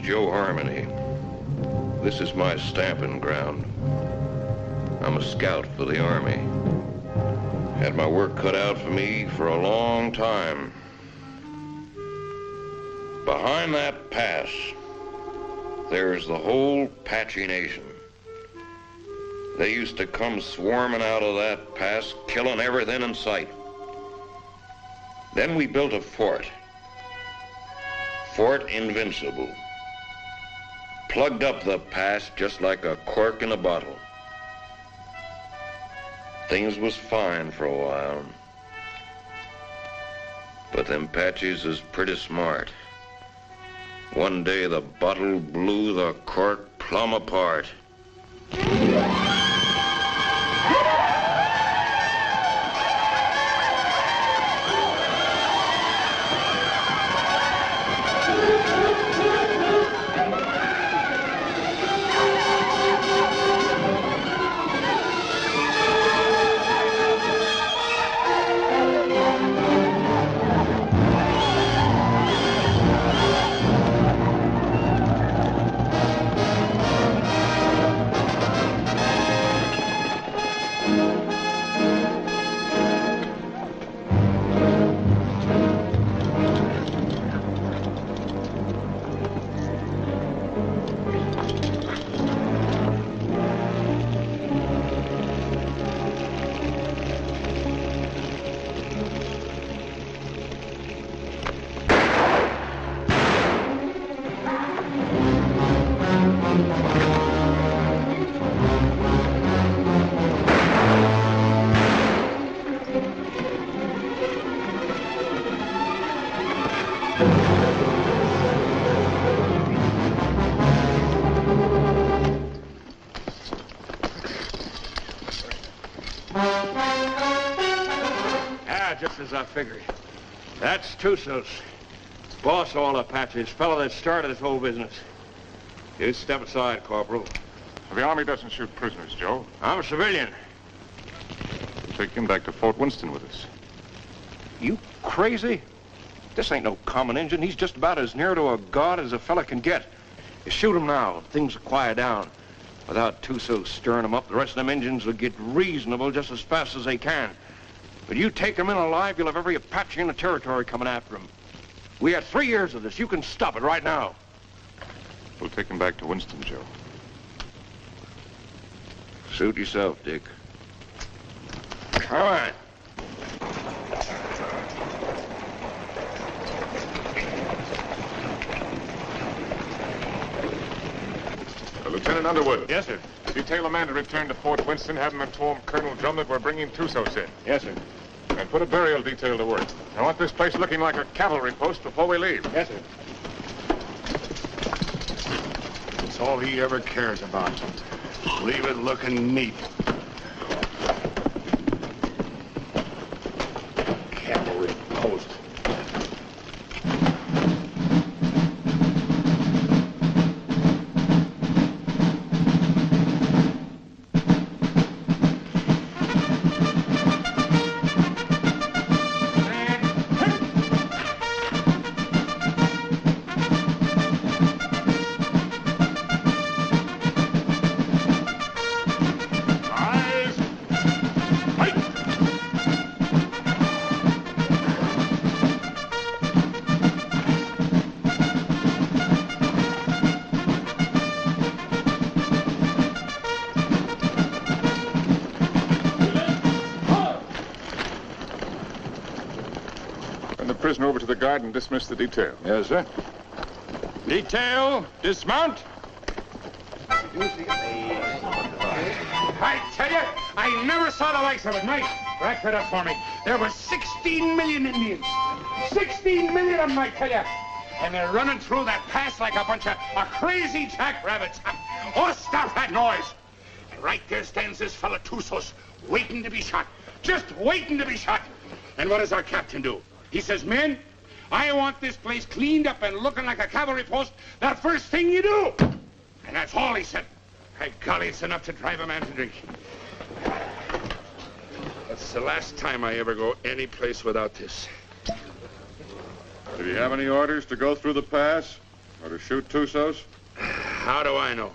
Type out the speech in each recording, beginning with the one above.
Joe Harmony. This is my stamping ground. I'm a scout for the Army. Had my work cut out for me for a long time. Behind that pass, there's the whole Apache Nation. They used to come swarming out of that pass, killing everything in sight. Then we built a fort, Fort Invincible. Plugged up the pass just like a cork in a bottle. Things was fine for a while. But them Apaches is pretty smart. One day the bottle blew the cork plumb apart. Just as I figured. That's Tussos. Boss of all Apaches, fellow that started this whole business. You step aside, Corporal. The Army doesn't shoot prisoners, Joe. I'm a civilian. We'll take him back to Fort Winston with us. You crazy? This ain't no common Injun. He's just about as near to a god as a fella can get. You shoot him now, things will quiet down. Without Tussos stirring him up, the rest of them Injuns will get reasonable just as fast as they can. But you take him in alive, you'll have every Apache in the territory coming after him. We had 3 years of this. You can stop it right now. We'll take him back to Winston, Joe. Suit yourself, Dick. Come on. Lieutenant Underwood. Yes, sir. Detail a man to return to Fort Winston, have him inform Colonel Drum that we're bringing Tussos in. Yes, sir. And put a burial detail to work. I want this place looking like a cavalry post before we leave. Yes, sir. That's all he ever cares about. Leave it looking neat. Cavalry post. Prisoner over to the guard and dismiss the detail. Yes, sir. Detail, dismount. I tell you, I never saw the likes of it. Mike, rack that up for me. There were 16 million Indians. 16 million of them, I tell you. And they're running through that pass like a bunch of crazy jackrabbits. Oh, stop that noise. And right there stands this fella Tussos, waiting to be shot. Just waiting to be shot. And what does our captain do? He says, men, I want this place cleaned up and looking like a cavalry post the first thing you do. And that's all he said. By golly, it's enough to drive a man to drink. That's the last time I ever go any place without this. Did he have any orders to go through the pass? Or to shoot Tussos? How do I know?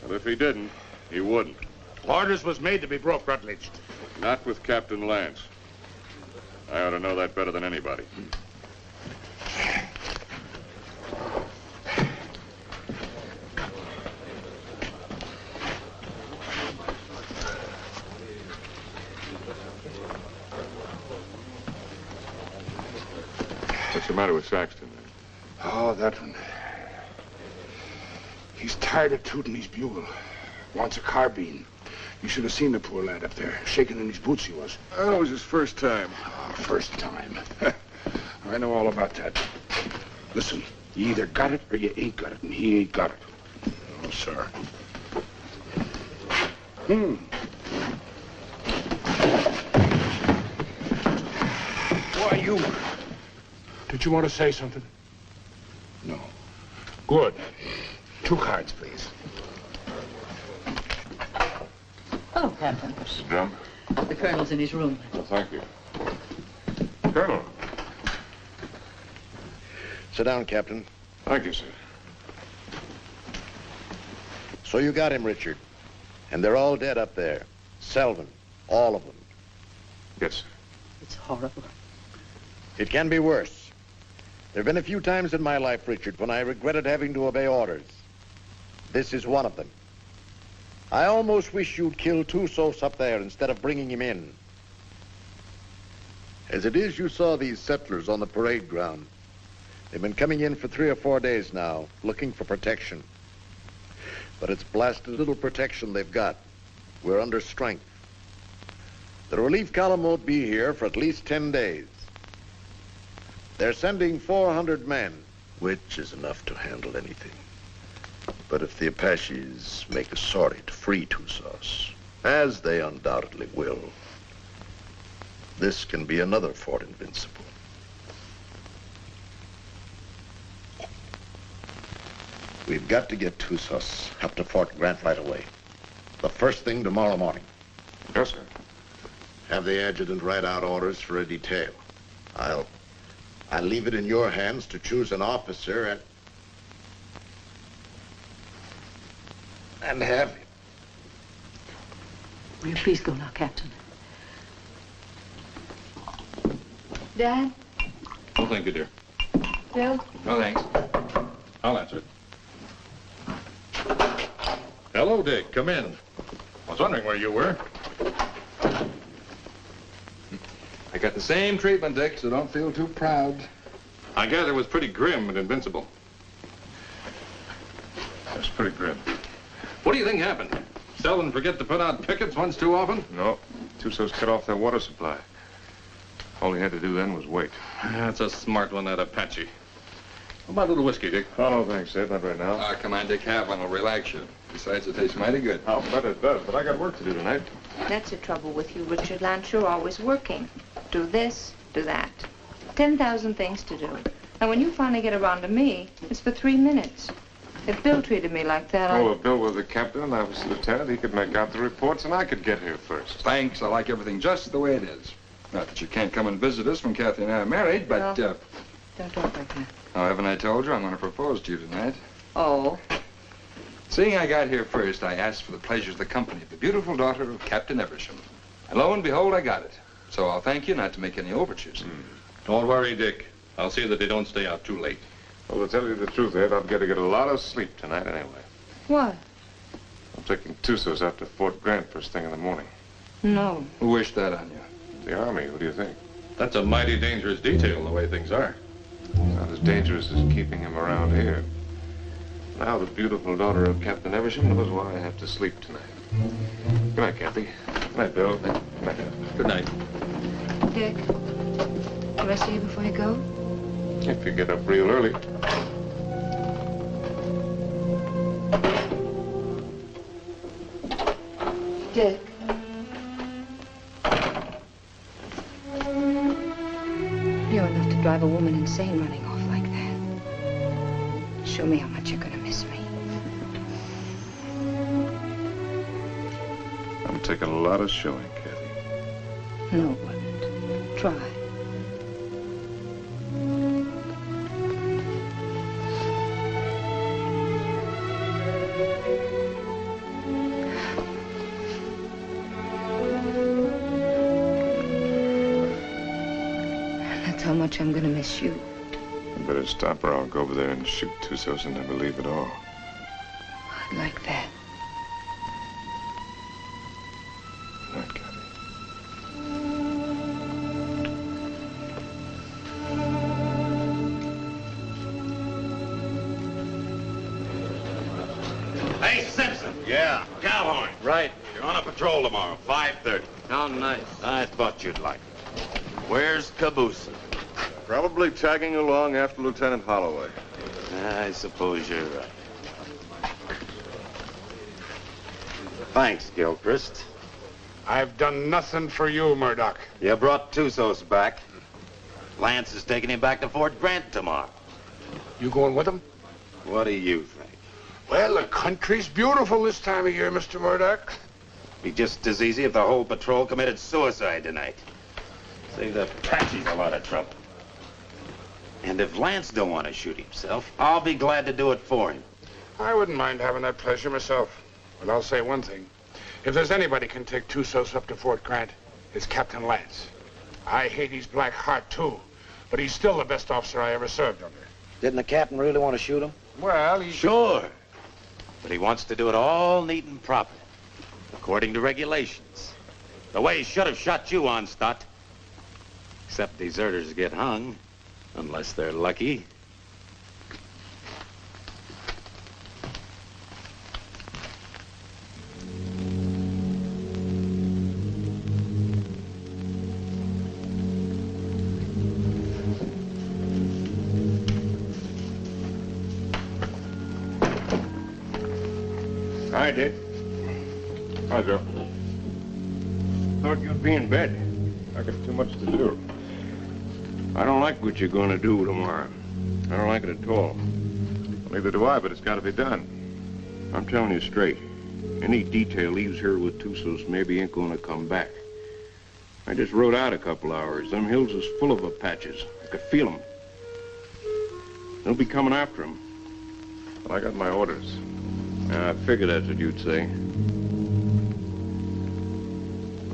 Well, if he didn't, he wouldn't. Orders was made to be broke, Rutledge. Not with Captain Lance. I ought to know that better than anybody. What's the matter with Saxton, then? Oh, that one. He's tired of tooting his bugle. Wants a carbine. You should have seen the poor lad up there. Shaking in his boots he was. Oh, it was his first time. Oh, first time. I know all about that. Listen, you either got it or you ain't got it, and he ain't got it. No, sir. Who are you? Did you want to say something? No. Good. 2 cards, please. Oh, Captain. Mr. Drum? The colonel's in his room. Well, thank you. Colonel. Sit down, Captain. Thank you, sir. So you got him, Richard. And they're all dead up there. Selvin, all of them. Yes, sir. It's horrible. It can be worse. There have been a few times in my life, Richard, when I regretted having to obey orders. This is one of them. I almost wish you'd killed Tussos up there instead of bringing him in. As it is, you saw these settlers on the parade ground. They've been coming in for 3 or 4 days now, looking for protection. But it's blasted little protection they've got. We're under strength. The relief column won't be here for at least 10 days. They're sending 400 men, which is enough to handle anything. But if the Apaches make a sortie to free Tussos, as they undoubtedly will, this can be another Fort Invincible. We've got to get Tussos up to Fort Grant right away. The first thing tomorrow morning. Yes, sir. Have the adjutant write out orders for a detail. I'll leave it in your hands to choose an officer and have him. Will you please go now, Captain? Dad? Oh, thank you, dear. Bill? No, thanks. I'll answer it. Hello, Dick. Come in. I was wondering where you were. I got the same treatment, Dick, so don't feel too proud. I gather it was pretty grim and invincible. It was pretty grim. What do you think happened? Selvin forget to put out pickets once too often? No. Tussos cut off their water supply. All he had to do then was wait. That's a smart one, that Apache. How about a little whiskey, Dick? Oh, no, thanks, Ed. Not right now. Ah, come on, Dick, have one. It'll relax you. Besides, it tastes mighty good. I'll bet it does, but I got work to do tonight. That's the trouble with you, Richard Lance. You're always working. Do this, do that. 10,000 things to do. And when you finally get around to me, it's for 3 minutes. If Bill treated me like that, Oh, if Bill were the captain and I was the lieutenant, he could make out the reports and I could get here first. Thanks. I like everything just the way it is. Not that you can't come and visit us when Kathy and I are married, but, Well, don't talk like that. oh, haven't I told you I'm going to propose to you tonight? Oh. Seeing I got here first, I asked for the pleasure of the company of the beautiful daughter of Captain Eversham. And lo and behold, I got it. So I'll thank you not to make any overtures. Don't worry, Dick. I'll see that they don't stay out too late. Well, to tell you the truth, Ed, I've got to get a lot of sleep tonight anyway. What? I'm taking Tussos out to Fort Grant first thing in the morning. No. Who wished that on you? The Army, what do you think? That's a mighty dangerous detail, the way things are. Not as dangerous as keeping him around here. Now the beautiful daughter of Captain Eversham knows why I have to sleep tonight. Good night, Kathy. Good night, Bill. Good night, Ed. Good night. Dick, can I see you before you go? If you get up real early. Dick. You're enough to drive a woman insane running off like that. Show me how much you're gonna miss me. I'm taking a lot of showing, Kathy. No, it wouldn't. Try. much I'm gonna miss you. You better stop or I'll go over there and shoot Tussos and never leave at all. I'd like that. Good night, Kathy. Hey, Simpson. Yeah. Cowhorn. Right. You're on a patrol tomorrow, 5:30. How nice. I thought you'd like it. Where's Caboose? Probably tagging along after Lieutenant Holloway. I suppose you're right. Thanks, Gilchrist. I've done nothing for you, Murdoch. You brought Tussos back. Lance is taking him back to Fort Grant tomorrow. You going with him? What do you think? Well, the country's beautiful this time of year, Mr. Murdoch. Be just as easy if the whole patrol committed suicide tonight. Save the Apaches a lot of trouble. And if Lance don't want to shoot himself, I'll be glad to do it for him. I wouldn't mind having that pleasure myself. But I'll say one thing. If there's anybody can take Tussos up to Fort Grant, it's Captain Lance. I hate his black heart, too. But he's still the best officer I ever served under. Didn't the captain really want to shoot him? Well, Sure. But he wants to do it all neat and proper, according to regulations. The way he should have shot you on, Stott. Except deserters get hung, unless they're lucky. Hi, Dick. Hi, Joe. Thought you'd be in bed. I got too much to do. I don't like what you're going to do tomorrow. I don't like it at all. Neither do I, but it's got to be done. I'm telling you straight. Any detail leaves here with Tussos maybe ain't going to come back. I just rode out a couple hours. Them hills is full of Apaches. I could feel them. They'll be coming after him. But I got my orders. I figured that's what you'd say.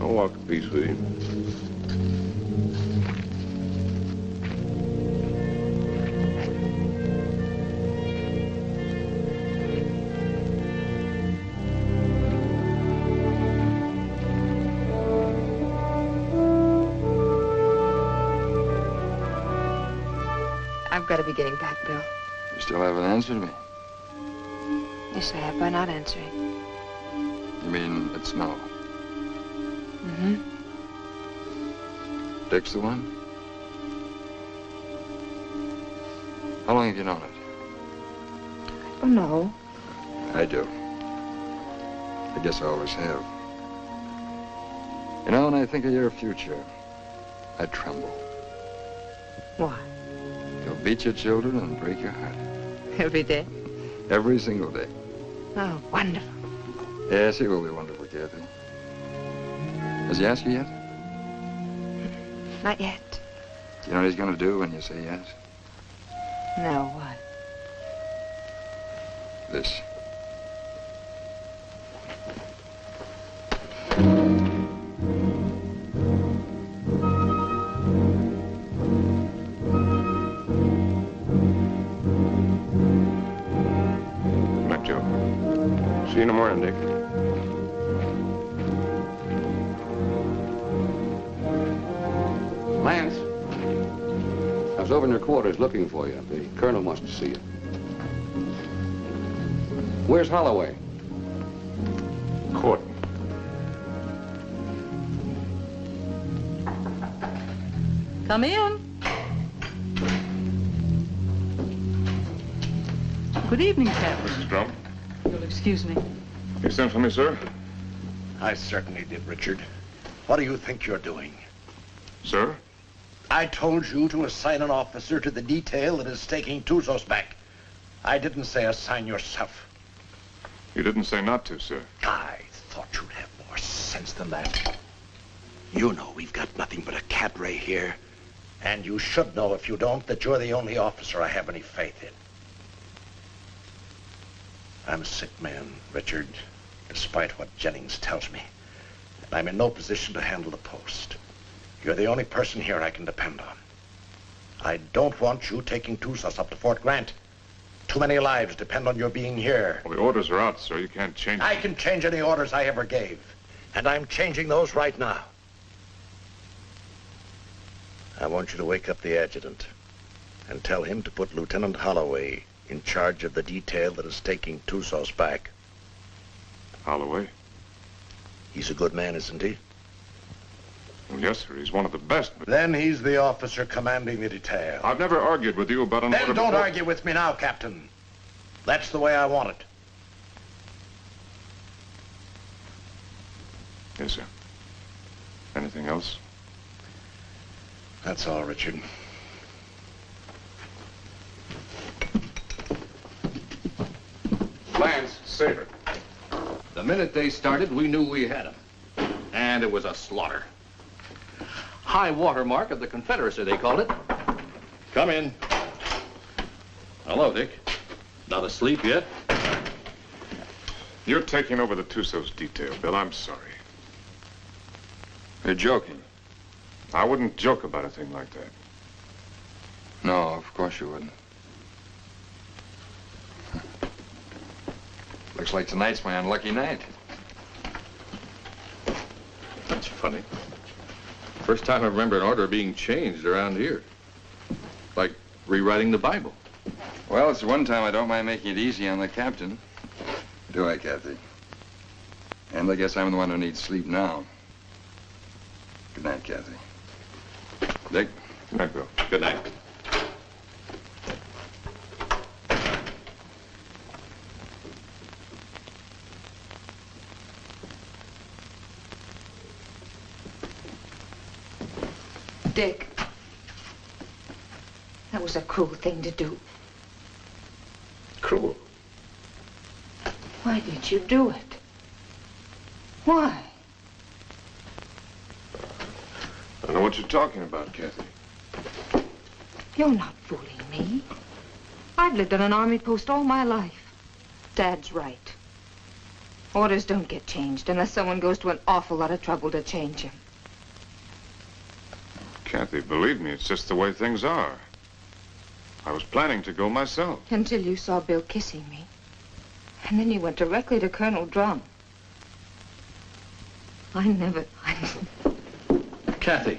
I'll walk a piece with you. I've got to be getting back, Bill. You still haven't answered me. Yes, I have by not answering. You mean it's no? Mm-hmm. Dick's the one? How long have you known it? Oh, no. I do. I guess I always have. You know, when I think of your future, I tremble. Why? You'll beat your children and break your heart. Every day? Every single day. Oh, wonderful. Yes, he will be wonderful, Kathy. Has he asked you yet? Not yet. Do you know what he's going to do when you say yes? No, what? This. See you in the morning, Dick. Lance, I was over in your quarters looking for you. The colonel wants to see you. Where's Holloway? Court. Come in. Good evening, Captain. Mrs. Drum. You'll excuse me. You sent for me, sir? I certainly did, Richard. What do you think you're doing? Sir? I told you to assign an officer to the detail that is taking Tussos back. I didn't say assign yourself. You didn't say not to, sir. I thought you'd have more sense than that. You know we've got nothing but a cadre here. And you should know, if you don't, that you're the only officer I have any faith in. I'm a sick man, Richard, despite what Jennings tells me. And I'm in no position to handle the post. You're the only person here I can depend on. I don't want you taking Tusas up to Fort Grant. Too many lives depend on your being here. Well, the orders are out, sir. You can't change I them. can change any orders I ever gave. And I'm changing those right now. I want you to wake up the adjutant and tell him to put Lieutenant Holloway in charge of the detail that is taking Tusas back. Holloway? He's a good man, isn't he? Well, yes, sir. He's one of the best, but... Then he's the officer commanding the detail. I've never argued with you about an order Then don't before. argue with me now, Captain. That's the way I want it. Yes, sir. Anything else? That's all, Richard. Lance, Saber. The minute they started, we knew we had them. And it was a slaughter. High water mark of the Confederacy, they called it. Come in. Hello, Dick. Not asleep yet? You're taking over the Tusas detail, Bill. I'm sorry. You're joking. I wouldn't joke about a thing like that. No, of course you wouldn't. Looks like tonight's my unlucky night. That's funny. First time I remember an order being changed around here. Like rewriting the Bible. Well, it's the one time I don't mind making it easy on the captain. Do I, Kathy? And I guess I'm the one who needs sleep now. Good night, Kathy. Dick? Good night, Bill. Good night. Dick, that was a cruel thing to do. Cruel. Why did you do it? Why? I don't know what you're talking about, Kathy. You're not fooling me. I've lived on an army post all my life. Dad's right. Orders don't get changed unless someone goes to an awful lot of trouble to change them. Kathy, believe me, it's just the way things are. I was planning to go myself. Until you saw Bill kissing me. And then you went directly to Colonel Drum. Kathy.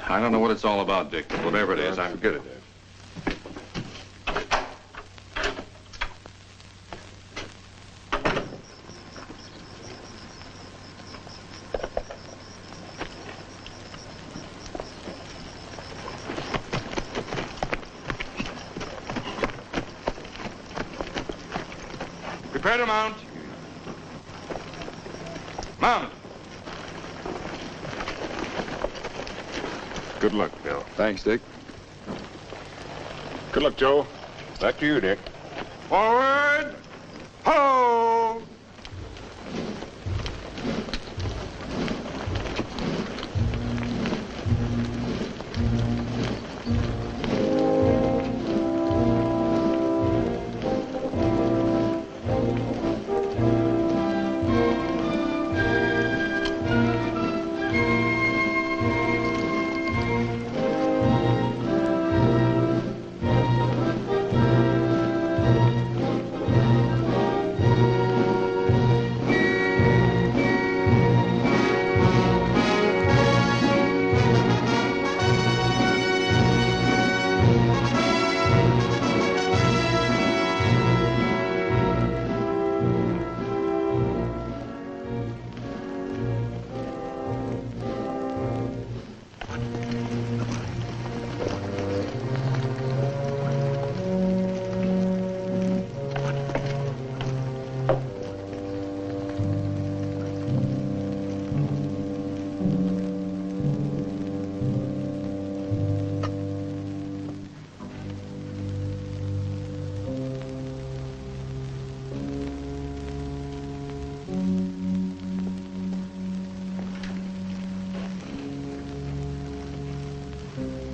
I don't know what it's all about, Dick, but whatever it is, I'm Forget it, Dad. Prepare to mount. Mount. Good luck, Bill. Thanks, Dick. Good luck, Joe. Back to you, Dick. Forward! Ho!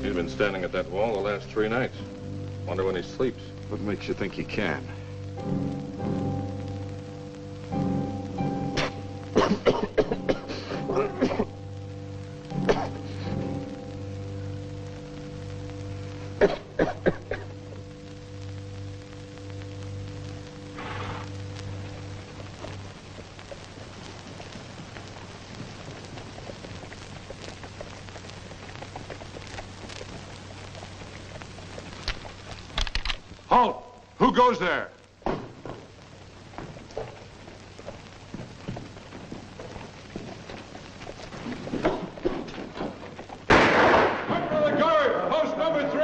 He's been standing at that wall the last 3 nights. Wonder when he sleeps. What makes you think he can? Halt! Who goes there? Under the guard! Post number 3!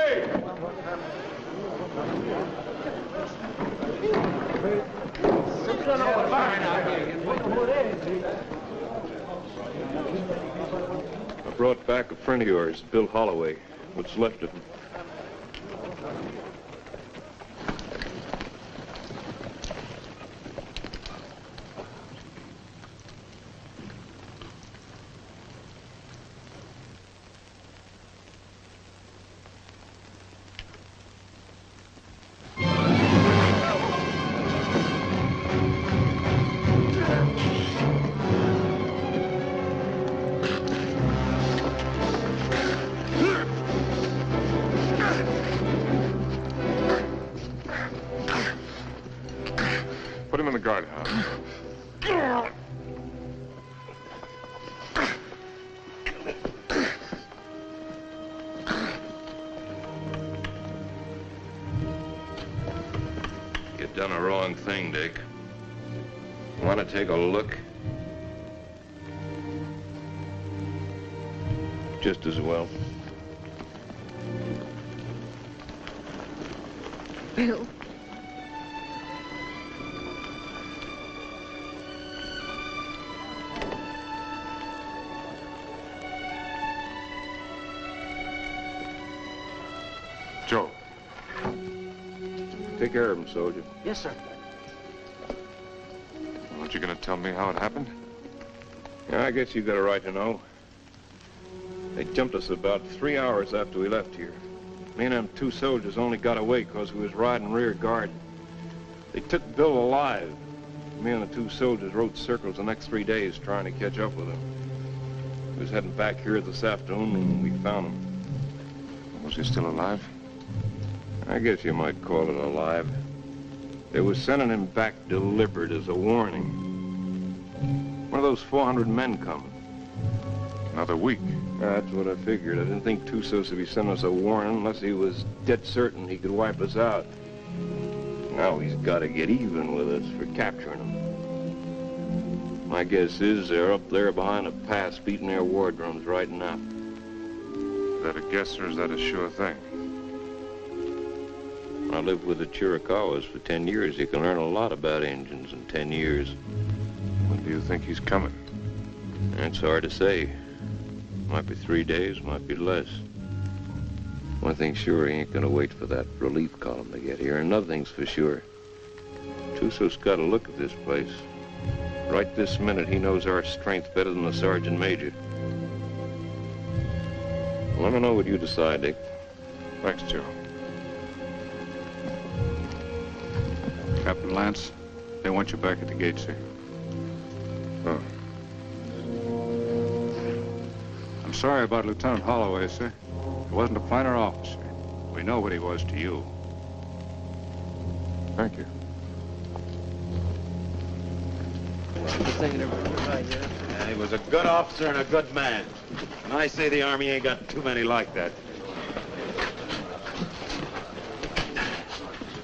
I brought back a friend of yours, Bill Holloway. What's left of him. Put him in the guardhouse. You done a wrong thing, Dick. Want to take a look? Just as well. Bill. Joe. Take care of him, soldier. Yes, sir. Aren't you going to tell me how it happened? Yeah, I guess you got a right to know. They jumped us about 3 hours after we left here. Me and them 2 soldiers only got away because we was riding rear guard. They took Bill alive. Me and the 2 soldiers rode circles the next 3 days trying to catch up with him. We was heading back here this afternoon when we found him. Was he still alive? I guess you might call it alive. They was sending him back deliberate as a warning. One of those 400 men coming. Another week. That's what I figured. I didn't think Tusos would be sending us a warning unless he was dead certain he could wipe us out. Now he's got to get even with us for capturing him. My guess is they're up there behind a pass beating their war drums right now. Is that a guess or is that a sure thing? I lived with the Chiricahuas for 10 years. You can learn a lot about Indians in 10 years. When do you think he's coming? It's hard to say. Might be 3 days, might be less. One thing's sure, he ain't gonna wait for that relief column to get here. Another thing's for sure. Tuso's got a look at this place. Right this minute, he knows our strength better than the sergeant major. I want to know what you decide, Dick. Thanks, Joe. Captain Lance, they want you back at the gate, sir. Oh. I'm sorry about Lieutenant Holloway, sir. He wasn't a finer officer. We know what he was to you. Thank you. Yeah, he was a good officer and a good man. And I say the Army ain't got too many like that.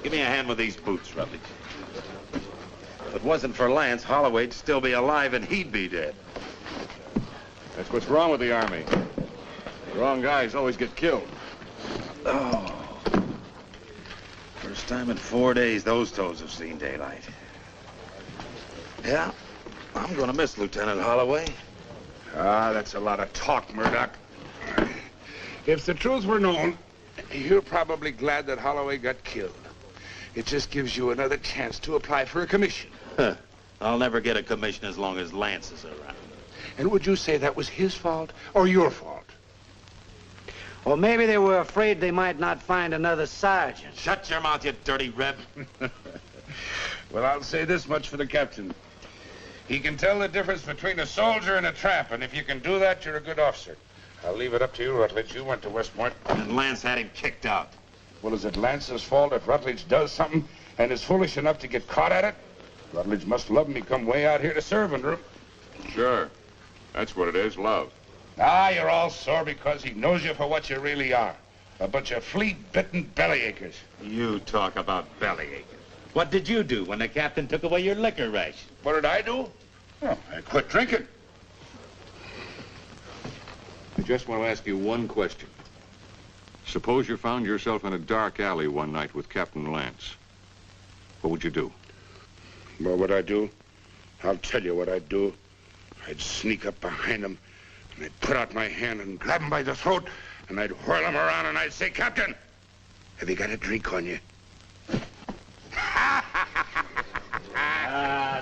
Give me a hand with these boots, Rutledge. If it wasn't for Lance, Holloway'd still be alive and he'd be dead. That's what's wrong with the Army. The wrong guys always get killed. Oh. First time in 4 days those toes have seen daylight. Yeah, I'm gonna miss Lieutenant Holloway. Ah, that's a lot of talk, Murdoch. If the truth were known, you're probably glad that Holloway got killed. It just gives you another chance to apply for a commission. Huh. I'll never get a commission as long as Lance is around. And would you say that was his fault or your fault? Or maybe they were afraid they might not find another sergeant. Shut your mouth, you dirty reb. Well, I'll say this much for the captain. He can tell the difference between a soldier and a tramp, and if you can do that, you're a good officer. I'll leave it up to you, Rutledge. You went to West Point. And Lance had him kicked out. Well, is it Lance's fault if Rutledge does something and is foolish enough to get caught at it? Rutledge must love him. He come way out here to serve under him. Sure. That's what it is, love. Ah, you're all sore because he knows you for what you really are. A bunch of flea-bitten bellyachers. You talk about bellyaching. What did you do when the captain took away your liquor ration? What did I do? Oh, I quit drinking. I just want to ask you one question. Suppose you found yourself in a dark alley one night with Captain Lance. What would you do? What would I do? I'll tell you what I'd do. I'd sneak up behind him, and I'd put out my hand and grab him by the throat, and I'd whirl him around, and I'd say, Captain, have you got a drink on you?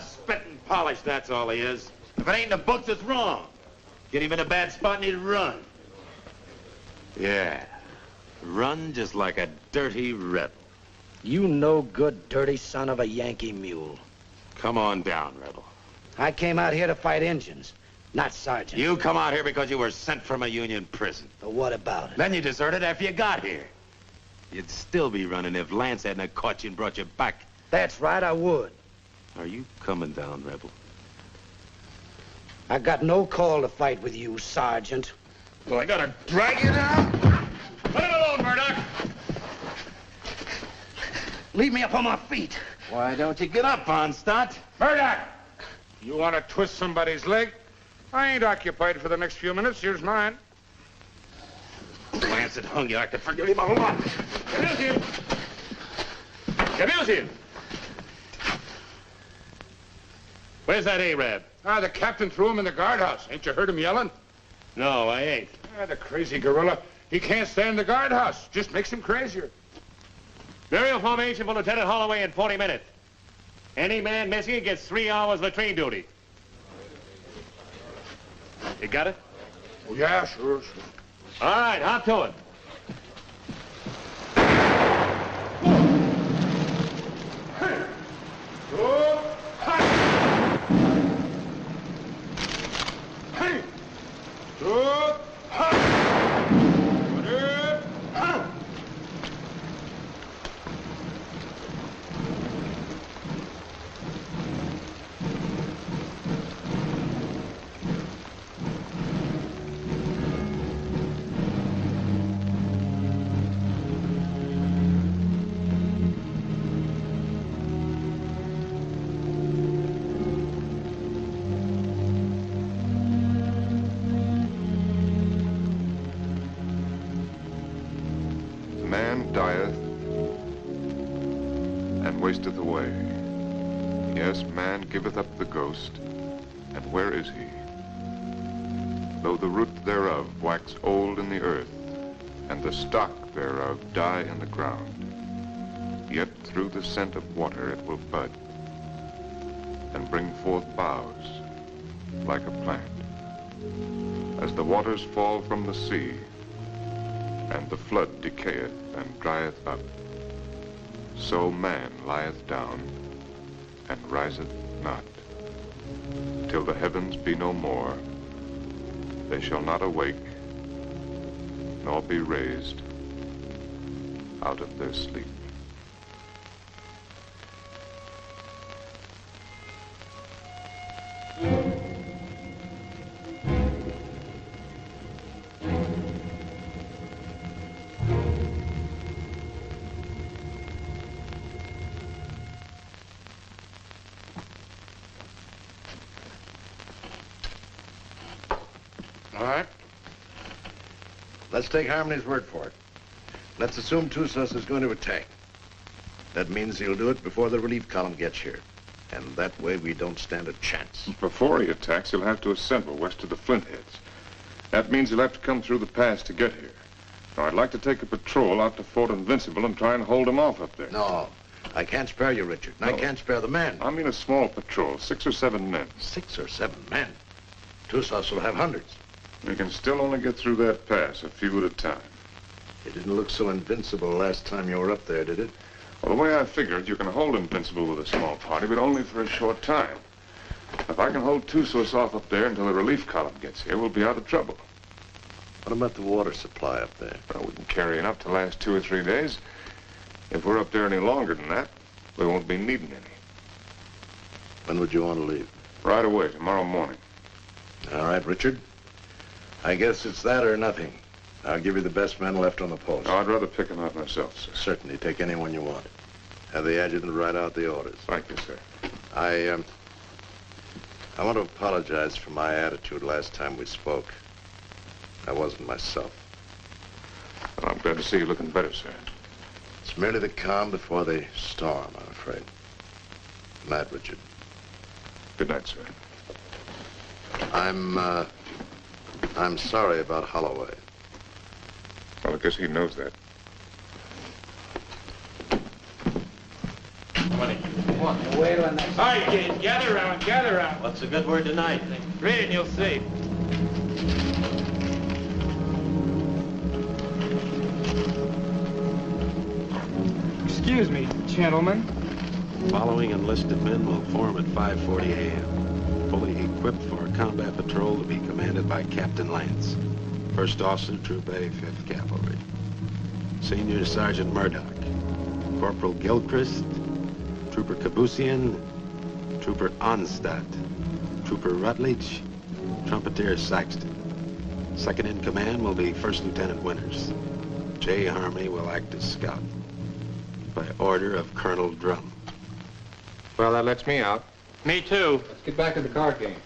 Spit and polish, that's all he is. If it ain't in the books, it's wrong. Get him in a bad spot and he'd run. Yeah, run just like a dirty rebel. You no good, dirty son of a Yankee mule. Come on down, rebel. I came out here to fight Injuns, not sergeants. You come out here because you were sent from a Union prison. But what about it? Then you deserted after you got here. You'd still be running if Lance hadn't caught you and brought you back. That's right, I would. Are you coming down, rebel? I got no call to fight with you, Sergeant. Well, I gotta drag you down? Let him alone, Murdoch! Leave me up on my feet. Why don't you get up, Von Stott? Murdoch! You want to twist somebody's leg? I ain't occupied for the next few minutes. Here's mine. Lance had hung you. I could forgive him a lot. Abuse him! Abuse him! Where's that Arab? Ah, the captain threw him in the guardhouse. Ain't you heard him yelling? No, I ain't. Ah, the crazy gorilla. He can't stand the guardhouse. Just makes him crazier. Burial formation for Lieutenant Holloway in 40 minutes. Any man missing gets 3 hours latrine duty. You got it? Oh, yeah, sure. All right, hop to it. Man dieth and wasteth away. Yes, man giveth up the ghost, and where is he? Though the root thereof wax old in the earth, and the stock thereof die in the ground, yet through the scent of water it will bud, and bring forth boughs like a plant. As the waters fall from the sea, and the flood decayeth and drieth up, so man lieth down and riseth not. Till the heavens be no more, they shall not awake, nor be raised out of their sleep. All right. Let's take Harmony's word for it. Let's assume Tussos is going to attack. That means he'll do it before the relief column gets here. And that way we don't stand a chance. Before he attacks, he'll have to assemble west of the Flintheads. That means he'll have to come through the pass to get here. Now, I'd like to take a patrol out to Fort Invincible and try and hold him off up there. No, I can't spare you, Richard. And I can't spare the men. I mean a small patrol, 6 or 7 men. 6 or 7 men? Tussos will have hundreds. We can still only get through that pass, a few at a time. It didn't look so invincible last time you were up there, did it? Well, the way I figured, you can hold Invincible with a small party, but only for a short time. If I can hold Tussos off up there until the relief column gets here, we'll be out of trouble. What about the water supply up there? Well, we can carry enough to last 2 or 3 days. If we're up there any longer than that, we won't be needing any. When would you want to leave? Right away, tomorrow morning. All right, Richard. I guess it's that or nothing. I'll give you the best men left on the post. No, I'd rather pick them out myself, sir. Certainly. Take anyone you want. Have the adjutant write out the orders. Thank you, sir. I want to apologize for my attitude last time we spoke. I wasn't myself. Well, I'm glad to see you looking better, sir. It's merely the calm before the storm, I'm afraid. Good night, Richard. Good night, sir. I'm sorry about Holloway. Well, I guess he knows that. Wait on that. All right, kids, gather around, gather around. What's the good word tonight? Read it and you'll see. Excuse me, gentlemen. Following enlisted men will form at 5:40 a.m. Fully equipped for a combat patrol to be commanded by Captain Lance, 1st Officer, Troop A, 5th Cavalry. Senior Sergeant Murdoch, Corporal Gilchrist, Trooper Kabusian, Trooper Onstadt, Trooper Rutledge, Trumpeter Saxton. Second in command will be 1st Lieutenant Winters. J. Harmony will act as scout. By order of Colonel Drum. Well, that lets me out. Me too. Let's get back to the card game.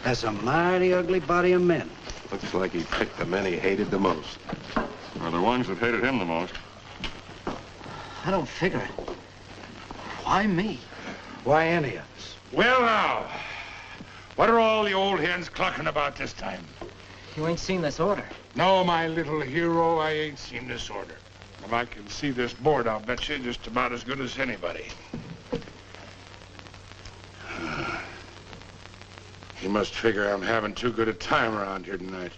That's a mighty ugly body of men. Looks like he picked the men he hated the most. Well, the ones that hated him the most. I don't figure it. Why me? Why any of us? Well, now, what are all the old hens clucking about this time? You ain't seen this order. No, my little hero, I ain't seen this order. And I can see this board, I'll bet you, just about as good as anybody. He must figure I'm having too good a time around here tonight.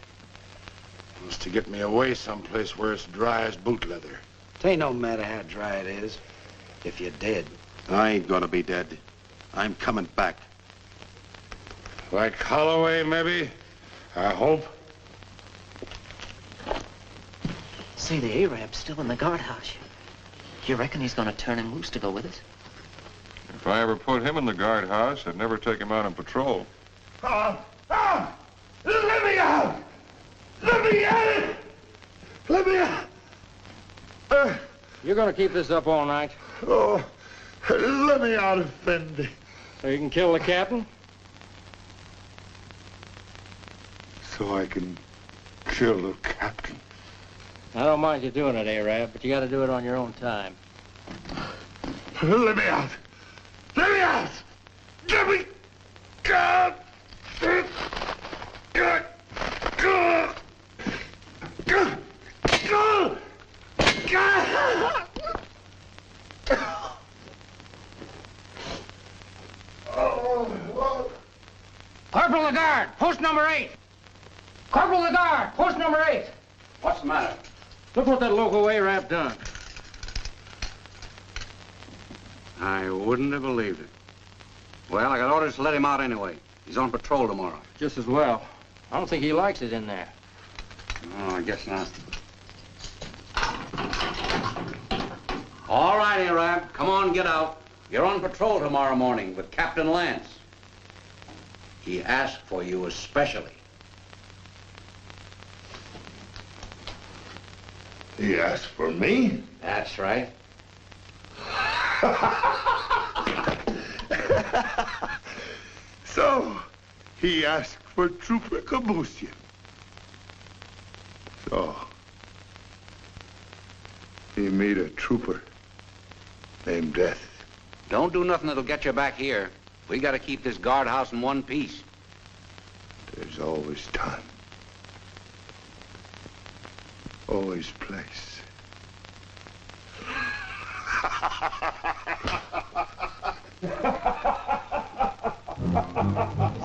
Wants to get me away someplace where it's dry as boot leather. It ain't no matter how dry it is, if you're dead. I ain't gonna be dead. I'm coming back. Like Holloway, maybe? I hope. See, the Arab's still in the guardhouse. You reckon he's gonna turn him loose to go with us? If I ever put him in the guardhouse, I'd never take him out on patrol. Let me out! Let me out! Let me out! You're gonna keep this up all night? Oh, let me out, Effendi. So you can kill the captain? So I can kill the captain. I don't mind you doing it, Arab, but you gotta do it on your own time. Let me out! Let me out! Let me out! Corporal Lagarde, post number 8. Corporal Lagarde, post number 8. What's the matter? Look what that local Arab done. I wouldn't have believed it. Well, I got orders to let him out anyway. He's on patrol tomorrow. Just as well. I don't think he likes it in there. Oh, I guess not. All right, Arab. Come on, get out. You're on patrol tomorrow morning with Captain Lance. He asked for you especially. He asked for me? That's right. So, he asked for Trooper Kabusian. So, he made a trooper named Death. Don't do nothing that'll get you back here. We got to keep this guardhouse in one piece. There's always time. Always place.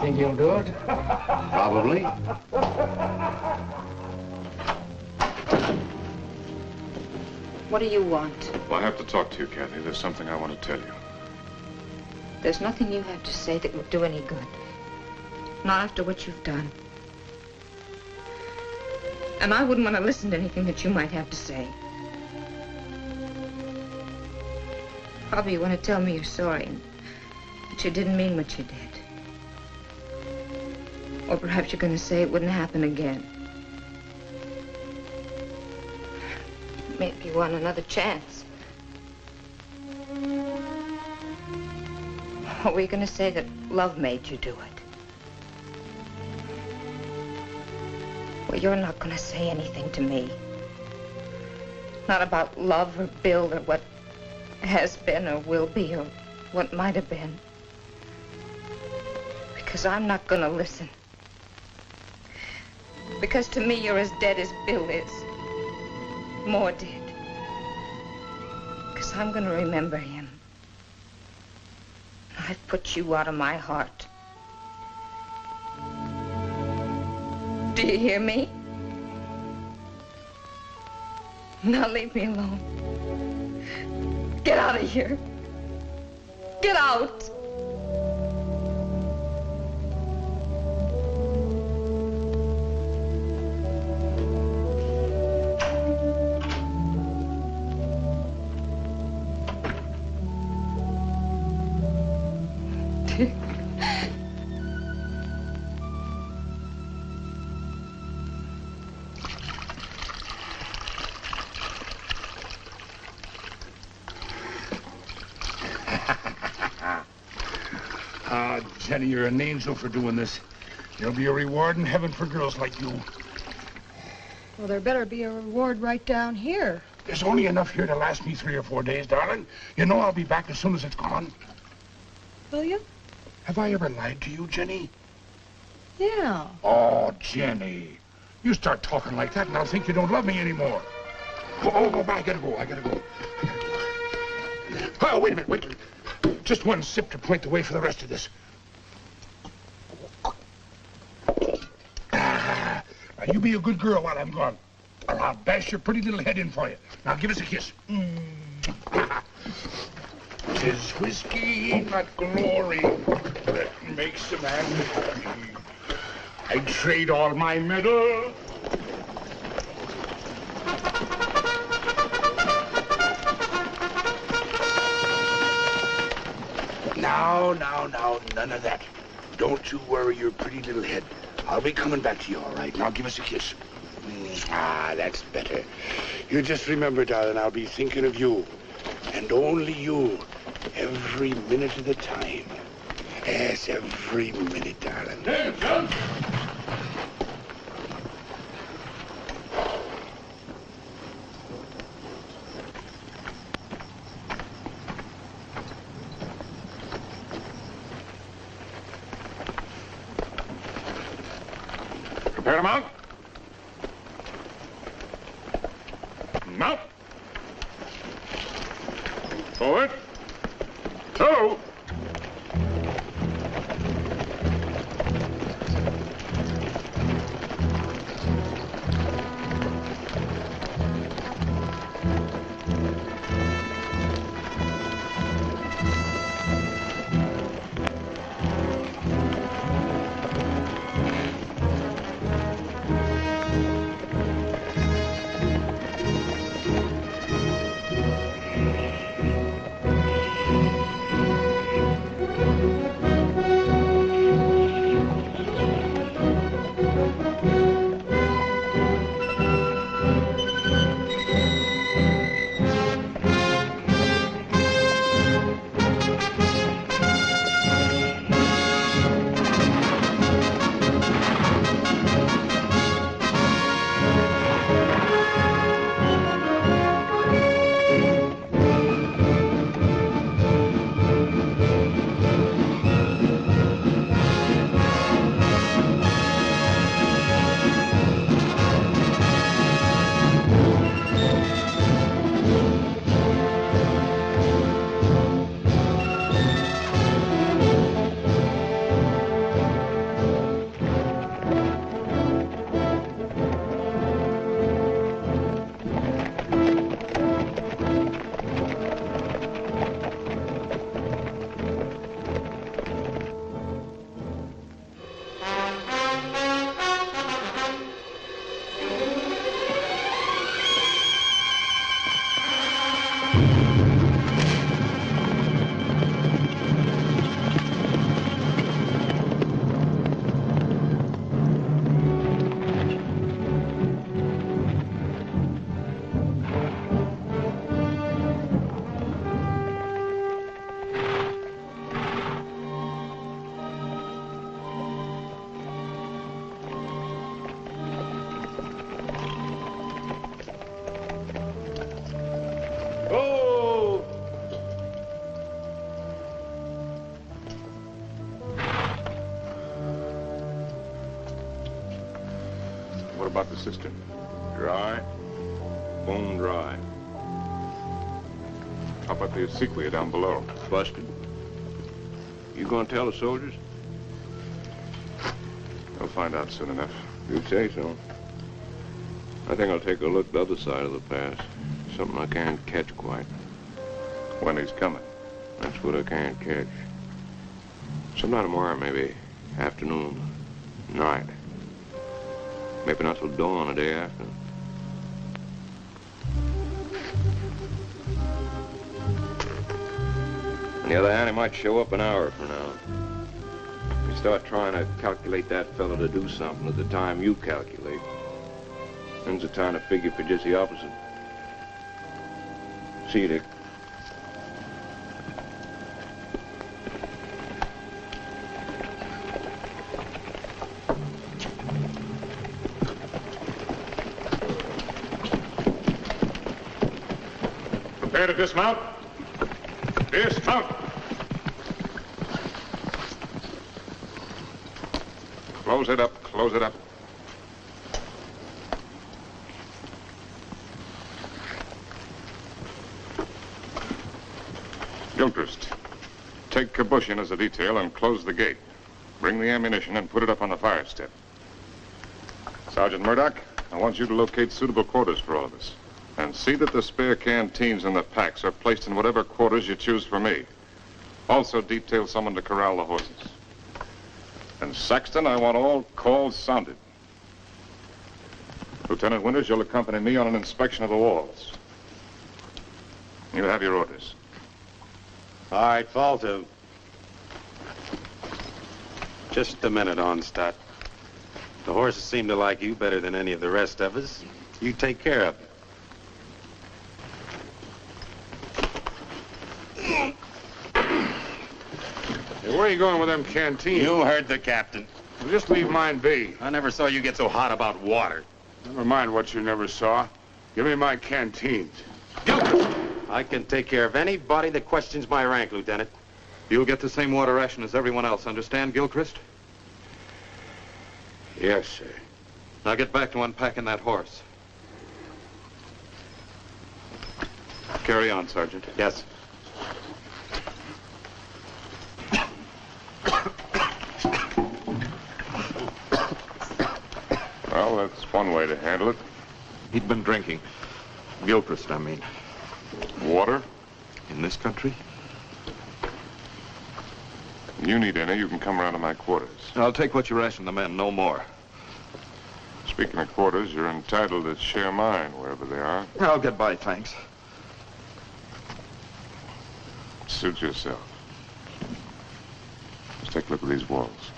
Think you'll do it? Probably. What do you want? Well, I have to talk to you, Kathy. There's something I want to tell you. There's nothing you have to say that would do any good. Not after what you've done. And I wouldn't want to listen to anything that you might have to say. Probably you want to tell me you're sorry, but you didn't mean what you did. Or perhaps you're going to say it wouldn't happen again. Maybe you want another chance. Or were you going to say that love made you do it? Well, you're not going to say anything to me. Not about love or Bill or what has been or will be or what might have been. Because I'm not going to listen. Because to me, you're as dead as Bill is. More dead. Because I'm going to remember him. I've put you out of my heart. Do you hear me? Now leave me alone. Get out of here. Get out. Jenny, you're an angel for doing this. There'll be a reward in heaven for girls like you. Well, there better be a reward right down here. There's only enough here to last me 3 or 4 days, darling. You know I'll be back as soon as it's gone. Will you? Have I ever lied to you, Jenny? Yeah. Oh, Jenny. You start talking like that and I'll think you don't love me anymore. Oh, I gotta go. Oh, wait a minute. Just one sip to point the way for the rest of this. Now, you be a good girl while I'm gone, or I'll bash your pretty little head in for you. Now, give us a kiss. 'Tis whiskey, not glory, that makes a man happy. I'd trade all my medal. Now, none of that. Don't you worry your pretty little head. I'll be coming back to you, all right? Now give us a kiss. That's better. You just remember, darling, I'll be thinking of you. And only you. Every minute of the time. Yes, every minute, darling. Come. Prepare to mount. Mount. Forward. Two. What about the cistern? Dry? Bone dry. How about the acequia down below? Busted. You gonna tell the soldiers? They'll find out soon enough. You say so. I think I'll take a look the other side of the pass. Something I can't catch quite. When he's coming. That's what I can't catch. Sometime tomorrow, maybe. Afternoon. Night. Maybe not till dawn the day after. On the other hand, he might show up an hour from now. You start trying to calculate that fellow to do something at the time you calculate. Then's the time to figure for just the opposite. See you, Dick. Prepare to dismount. Dismount. Close it up. Close it up. Gilchrist, take Kabushin as a detail and close the gate. Bring the ammunition and put it up on the fire step. Sergeant Murdoch, I want you to locate suitable quarters for all of us. And see that the spare canteens and the packs are placed in whatever quarters you choose for me. Also detail someone to corral the horses. And Saxton, I want all calls sounded. Lieutenant Winters, you'll accompany me on an inspection of the walls. You have your orders. All right, fall to. Just a minute, Onstadt. The horses seem to like you better than any of the rest of us. You take care of them. Hey, where are you going with them canteens? You heard the captain. Well, just leave mine be. I never saw you get so hot about water. Never mind what you never saw. Give me my canteens. I can take care of anybody that questions my rank, Lieutenant. You'll get the same water ration as everyone else, understand, Gilchrist? Yes, sir. Now get back to unpacking that horse. Carry on, Sergeant. Yes. Well, that's one way to handle it. He'd been drinking. Gilchrist, I mean. Water? In this country? You need any, you can come around to my quarters. I'll take what you ration the men, no more. Speaking of quarters, you're entitled to share mine, wherever they are. I'll get by, thanks. Suit yourself. Let's take a look at these walls.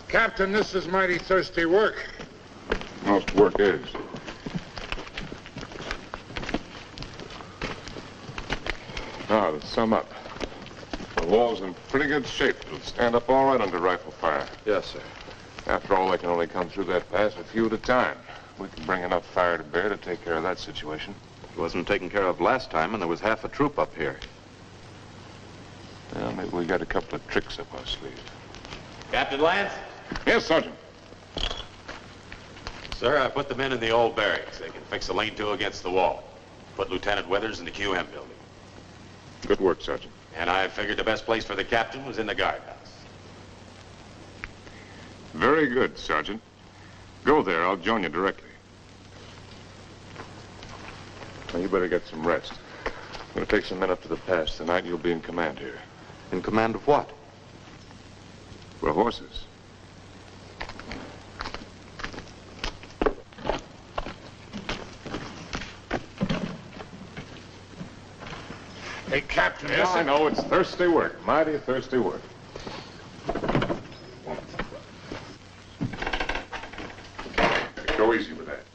Captain, this is mighty thirsty work. Most work is. Now, to sum up. The wall's in pretty good shape. It'll stand up all right under rifle fire. Yes, sir. After all, they can only come through that pass a few at a time. We can bring enough fire to bear to take care of that situation. It wasn't taken care of last time, and there was half a troop up here. Well, maybe we got a couple of tricks up our sleeve. Captain Lance? Yes, Sergeant. Sir, I put the men in the old barracks. They can fix a lean-to against the wall. Put Lieutenant Withers in the QM building. Good work, Sergeant. And I figured the best place for the captain was in the guardhouse. Very good, Sergeant. Go there. I'll join you directly. Now, you better get some rest. I'm going to take some men up to the pass. Tonight, you'll be in command here. In command of what? For horses. Hey, Captain. Yes, I know. It's thirsty work. Mighty thirsty work. Go easy with that.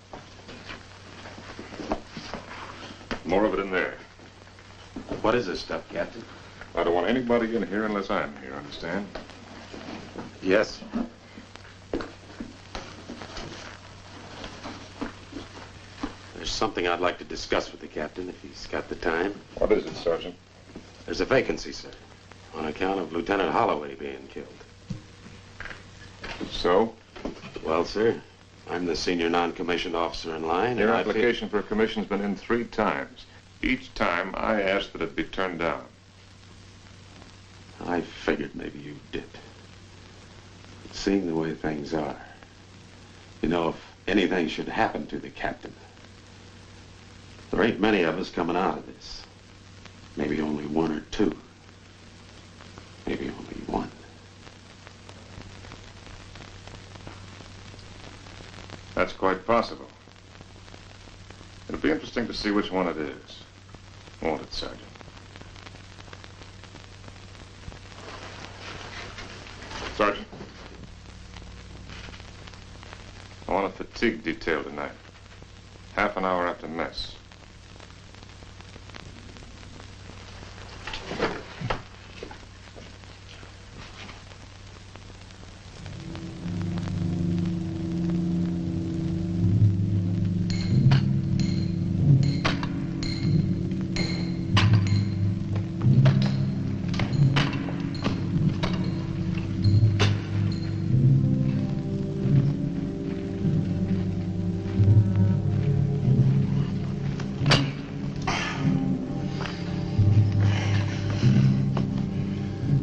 More of it in there. What is this stuff, Captain? I don't want anybody in here unless I'm here, understand? Yes. There's There's something I'd like to discuss with the captain, if he's got the time. What is it, Sergeant? There's a vacancy, sir, on account of Lieutenant Holloway being killed. So? Well, sir, I'm the senior non-commissioned officer in line. Your and application for a commission's been in 3 times. Each time, I asked that it be turned down. I figured maybe you did. But seeing the way things are, you know, if anything should happen to the captain, there ain't many of us coming out of this. Maybe only 1 or 2. Maybe only 1. That's quite possible. It'll be interesting to see which one it is. Won't it, Sergeant? Sergeant. I want a fatigue detail tonight. Half an hour after mess.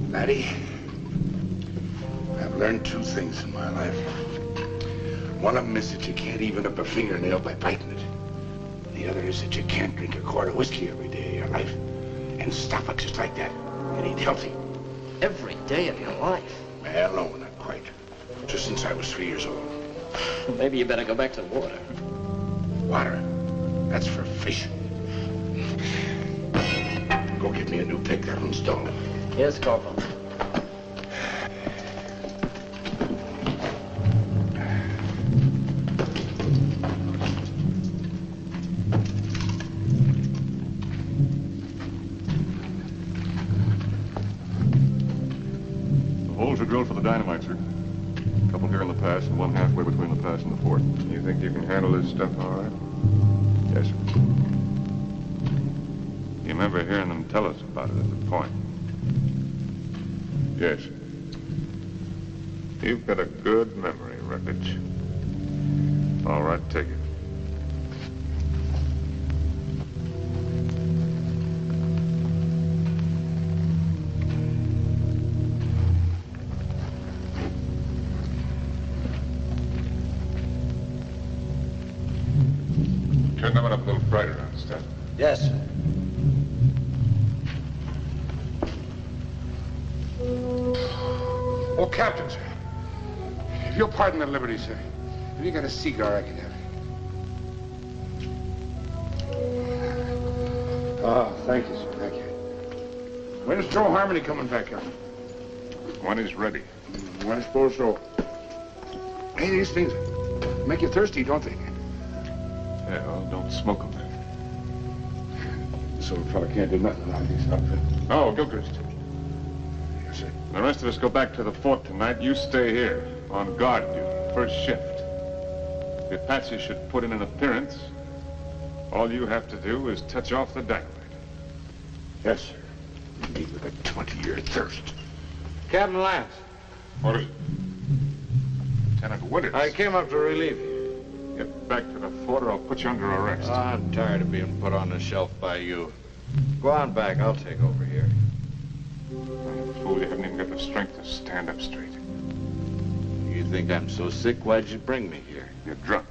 Laddie, I've learned 2 things in my life. One of them is that you can't even up a fingernail by biting it. The other is that you can't drink a quart of whiskey every day of your life and stop it just like that and eat healthy. Every day of your life? Well, no, not quite. Just since I was 3 years old. Maybe you better go back to the water. Water? That's for fish. Go get me a new pick. That one's dull. Yes, Corporal. The holes are drilled for the dynamite, sir. A couple here in the pass and one halfway between the pass and the fort. You think you can handle this stuff all right? Yes, sir. You remember hearing them tell us about it at the point? Yes. You've got a good memory, Wreckage. All right, take it. Turn that one up a little brighter, understand? Yes, sir. Oh, Captain, sir. If you'll pardon the liberty, sir. Have you got a cigar I can have? Ah, thank you, sir. Thank you. When's Joe Harmony coming back, Captain? When he's ready. I suppose so. Hey, these things make you thirsty, don't they? Yeah, well, don't smoke them then. So a fella can't do nothing around these outfits. No, Gilchrist. Yes, sir. The rest of us go back to the fort tonight. You stay here, on guard duty, first shift. If the Apache should put in an appearance, all you have to do is touch off the dynamite. Yes, sir. Me with a 20-year thirst. Captain Lance. What is it? Lieutenant Winters. I came up to relieve you. Get back to the fort or I'll put you under arrest. I'm tired of being put on the shelf by you. Go on back. I'll take over here. Fool, you haven't even got the strength to stand up straight. You think I'm so sick? Why'd you bring me here? You're drunk.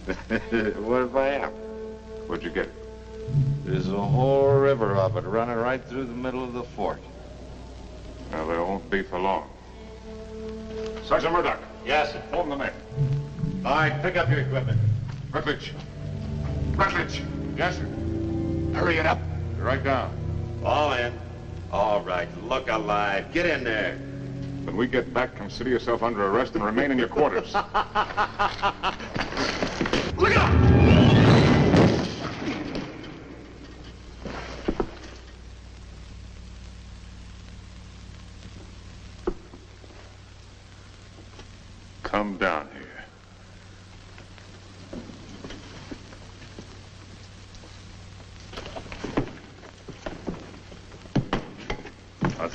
What if I am? Where'd you get it? There's a whole river of it running right through the middle of the fort. Now, there won't be for long. Sergeant Murdoch. Yes, sir. Hold the men. All right, pick up your equipment. Rutledge. Rutledge. Yes, sir. Hurry it up. You're right down. All in. All right, look alive. Get in there. When we get back, consider yourself under arrest and remain in your quarters. Look out! Come down here.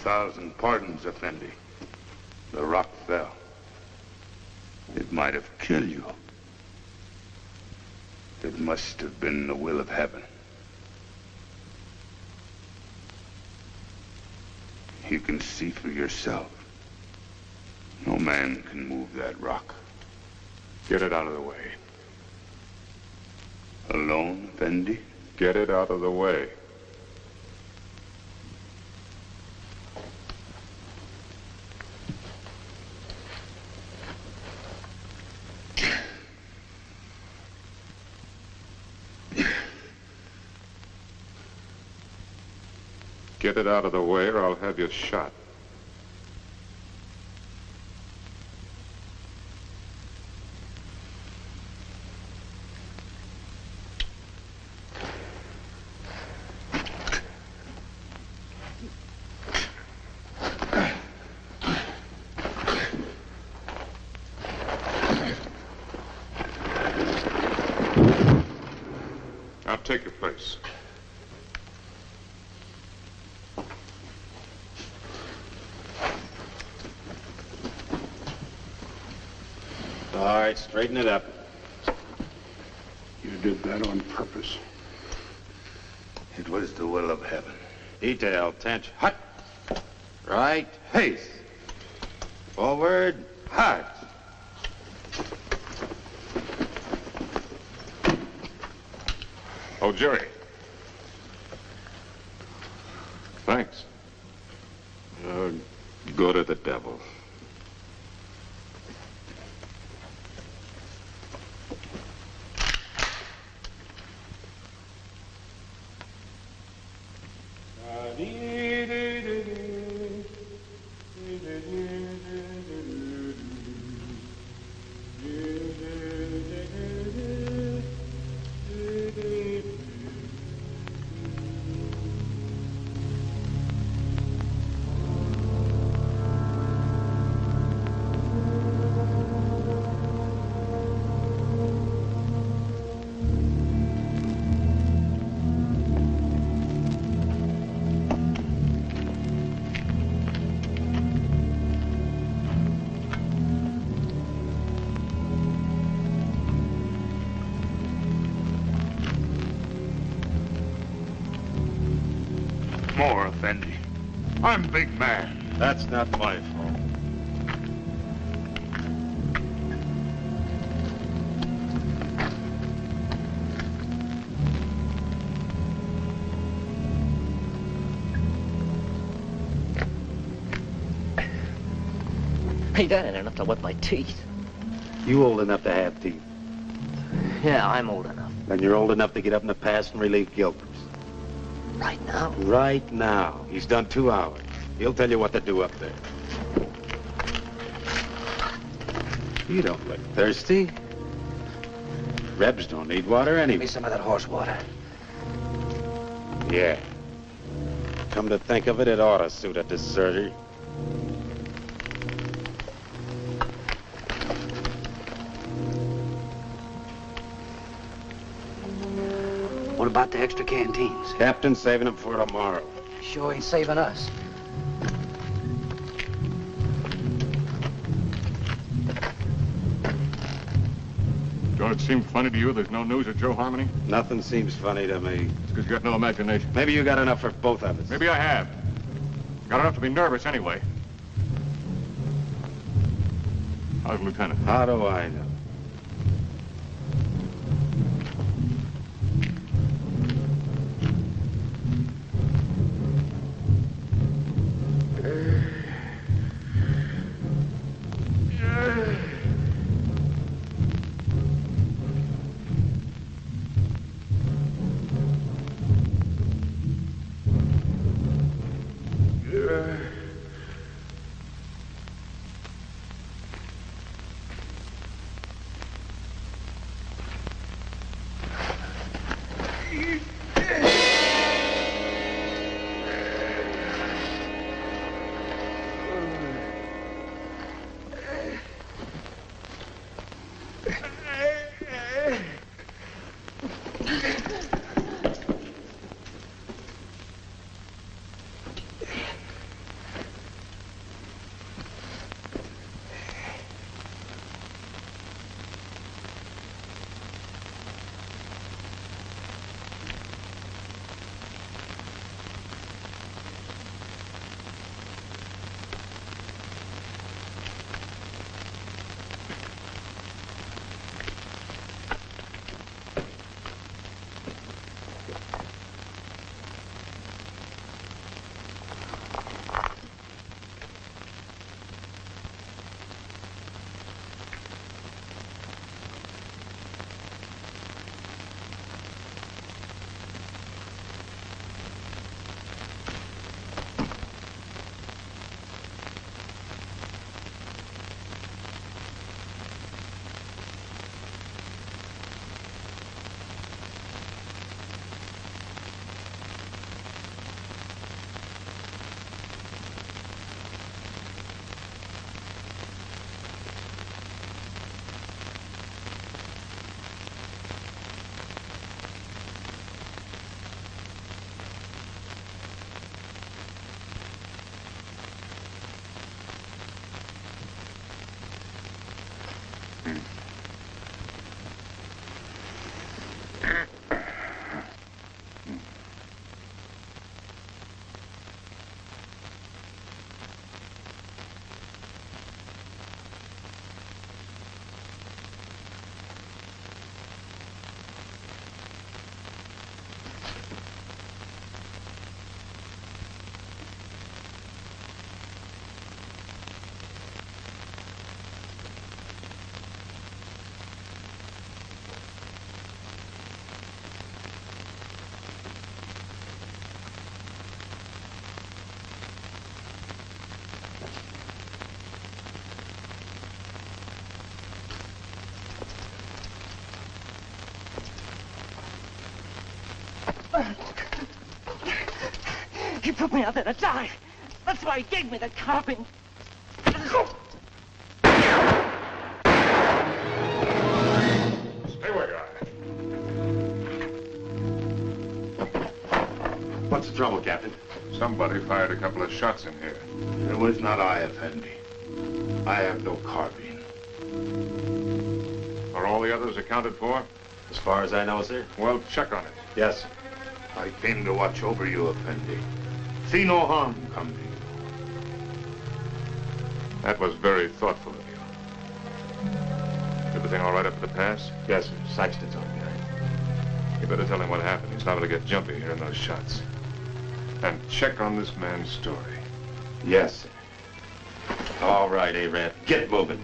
1,000 pardons, Effendi. The rock fell. It might have killed you. It must have been the will of heaven. You can see for yourself. No man can move that rock. Get it out of the way. Alone, Effendi? Get it out of the way. Get it out of the way or I'll have you shot. Now take your place. All right, straighten it up. You did that on purpose. It was the will of heaven. Detail, tench, hut. Right, haste. Forward, hard. Oh, Jerry. Thanks. Go to the devil. More, Effendi. I'm big man. That's not my fault. Hey, that ain't enough to wet my teeth. You old enough to have teeth. Yeah, I'm old enough. And you're old enough to get up in the pass and relieve Gilchrist. Right now? Right now. He's done 2 hours. He'll tell you what to do up there. You don't look thirsty. Rebs don't need water anyway. Give me some of that horse water. Yeah. Come to think of it, it ought to suit a deserter. What about the extra canteens? Captain's saving them for tomorrow. Sure ain't saving us. Don't it seem funny to you there's no news of Joe Harmony? Nothing seems funny to me. It's because you got no imagination. Maybe you got enough for both of us. Maybe I have. Got enough to be nervous anyway. How's Lieutenant? How do I know? He put me out there to die. That's why he gave me the carving. Stay where you are. What's the trouble, Captain? Somebody fired a couple of shots in here. It was not I, Effendi. I have no carbine. Are all the others accounted for? As far as I know, sir. Well, check on it. Yes, sir. I came to watch over you, Effendi. See no harm come to you. That was very thoughtful of you. Everything all right up at the pass? Yes, sir. Saxton's on behind. You better tell him what happened. He's liable to get jumpy hearing those shots. And check on this man's story. Yes, sir. All right, Arab. Get moving.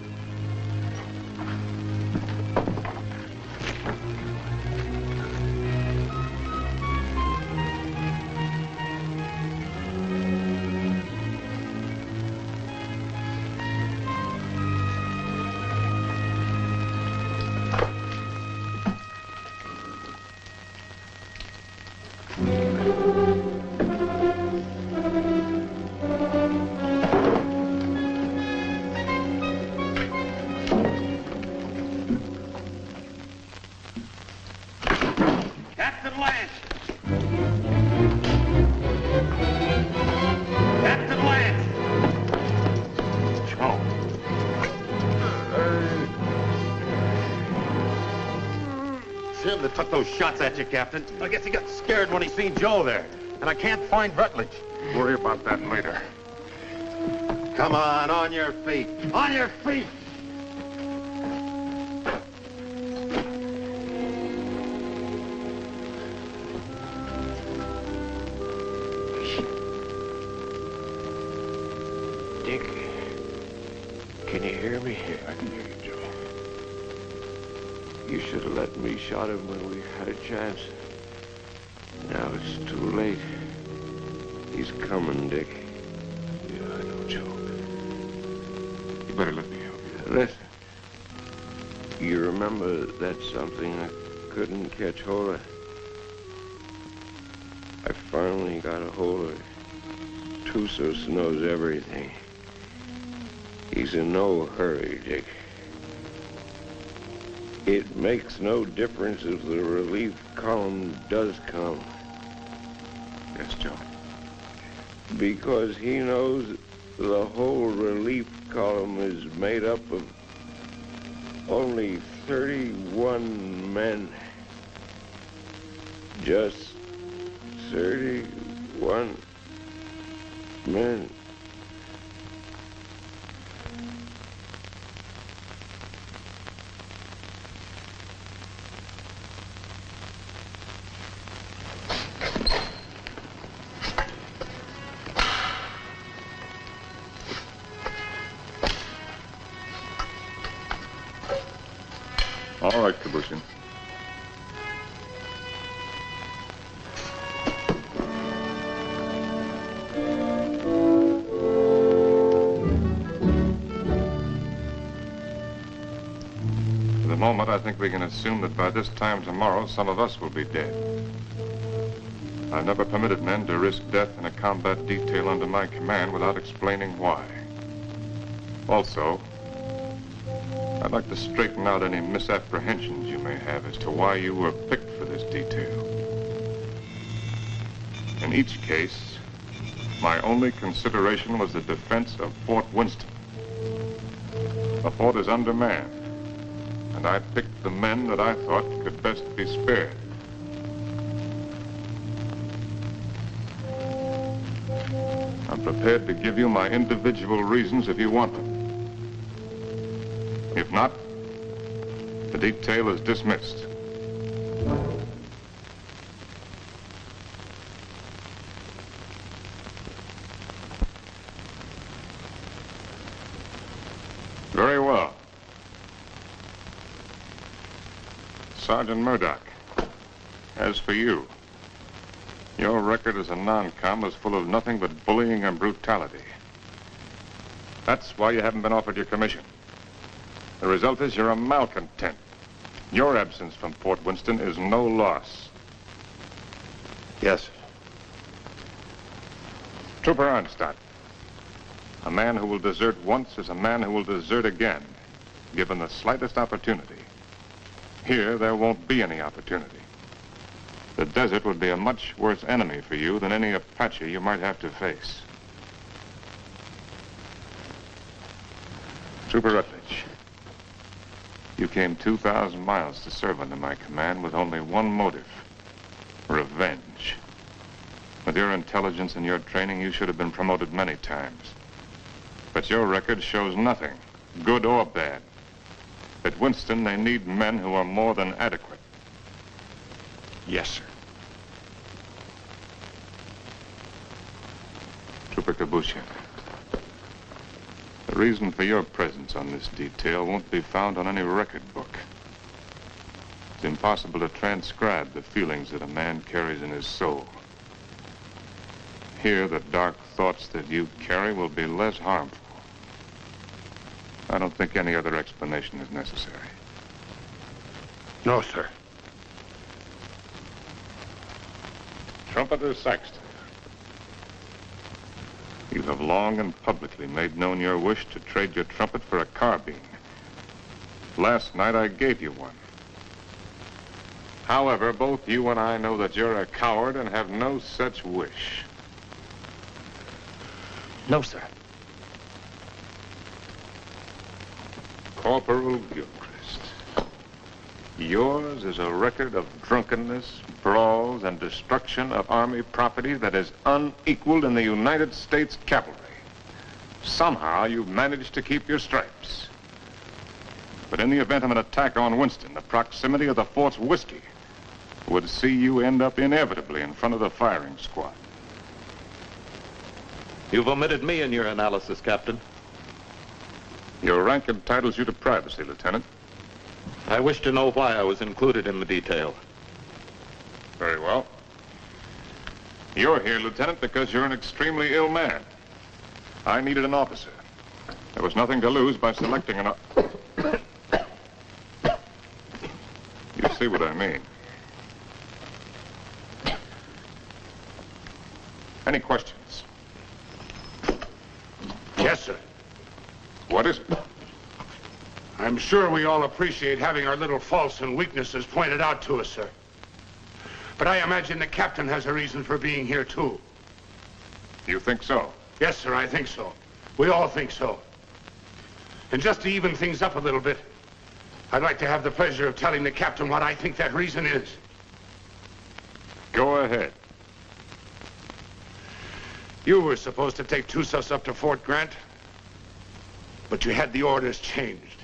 That took those shots at you, Captain. I guess he got scared when he seen Joe there. And I can't find Rutledge. Worry about that later. Come on your feet. On your feet! Dick, can you hear me? Yeah, I can hear you, Joe. You should have let me shot him when we had a chance. Now it's too late. He's coming, Dick. Yeah, I know, Joe. You better let me help you. Listen. You remember that something I couldn't catch hold of? I finally got a hold of it. Tusos knows everything. He's in no hurry, Dick. It makes no difference if the relief column does come. Yes, Joe. Because he knows the whole relief column is made up of only 31 men. Just 31 men. All right, Kabushin. For the moment, I think we can assume that by this time tomorrow, some of us will be dead. I've never permitted men to risk death in a combat detail under my command without explaining why. Also, I'd like to straighten out any misapprehensions you may have as to why you were picked for this detail. In each case, my only consideration was the defense of Fort Winston. The fort is undermanned, And I picked the men that I thought could best be spared. I'm prepared to give you my individual reasons if you want them. If not, the detail is dismissed. Very well. Sergeant Murdoch, as for you, your record as a non-com is full of nothing but bullying and brutality. That's why you haven't been offered your commission. The result is you're a malcontent. Your absence from Fort Winston is no loss. Yes, sir. Trooper Arnstadt, a man who will desert once is a man who will desert again, given the slightest opportunity. Here, there won't be any opportunity. The desert would be a much worse enemy for you than any Apache you might have to face. Trooper Rutledge, you came 2,000 miles to serve under my command with only one motive: revenge. With your intelligence and your training, you should have been promoted many times. But your record shows nothing, good or bad. At Winston, they need men who are more than adequate. Yes, sir. Trooper Kabushin, the reason for your presence on this detail won't be found on any record book. It's impossible to transcribe the feelings that a man carries in his soul. Here, the dark thoughts that you carry will be less harmful. I don't think any other explanation is necessary. No, sir. Trumpeter Saxton, you have long and publicly made known your wish to trade your trumpet for a carbine. Last night I gave you one. However, both you and I know that you're a coward and have no such wish. No, sir. Corporal Gilchrist, yours is a record of drunkenness, brawls, and destruction of Army property that is unequaled in the United States cavalry. Somehow you've managed to keep your stripes. But in the event of an attack on Winston, the proximity of the fort's whiskey would see you end up inevitably in front of the firing squad. You've omitted me in your analysis, Captain. Your rank entitles you to privacy, Lieutenant. I wish to know why I was included in the detail. Very well. You're here, Lieutenant, because you're an extremely ill man. I needed an officer. There was nothing to lose by selecting an... You see what I mean. Any questions? Yes, sir. What is it? I'm sure we all appreciate having our little faults and weaknesses pointed out to us, sir. But I imagine the captain has a reason for being here, too. You think so? Yes, sir, I think so. We all think so. And just to even things up a little bit, I'd like to have the pleasure of telling the captain what I think that reason is. Go ahead. You were supposed to take Tussos up to Fort Grant, but you had the orders changed.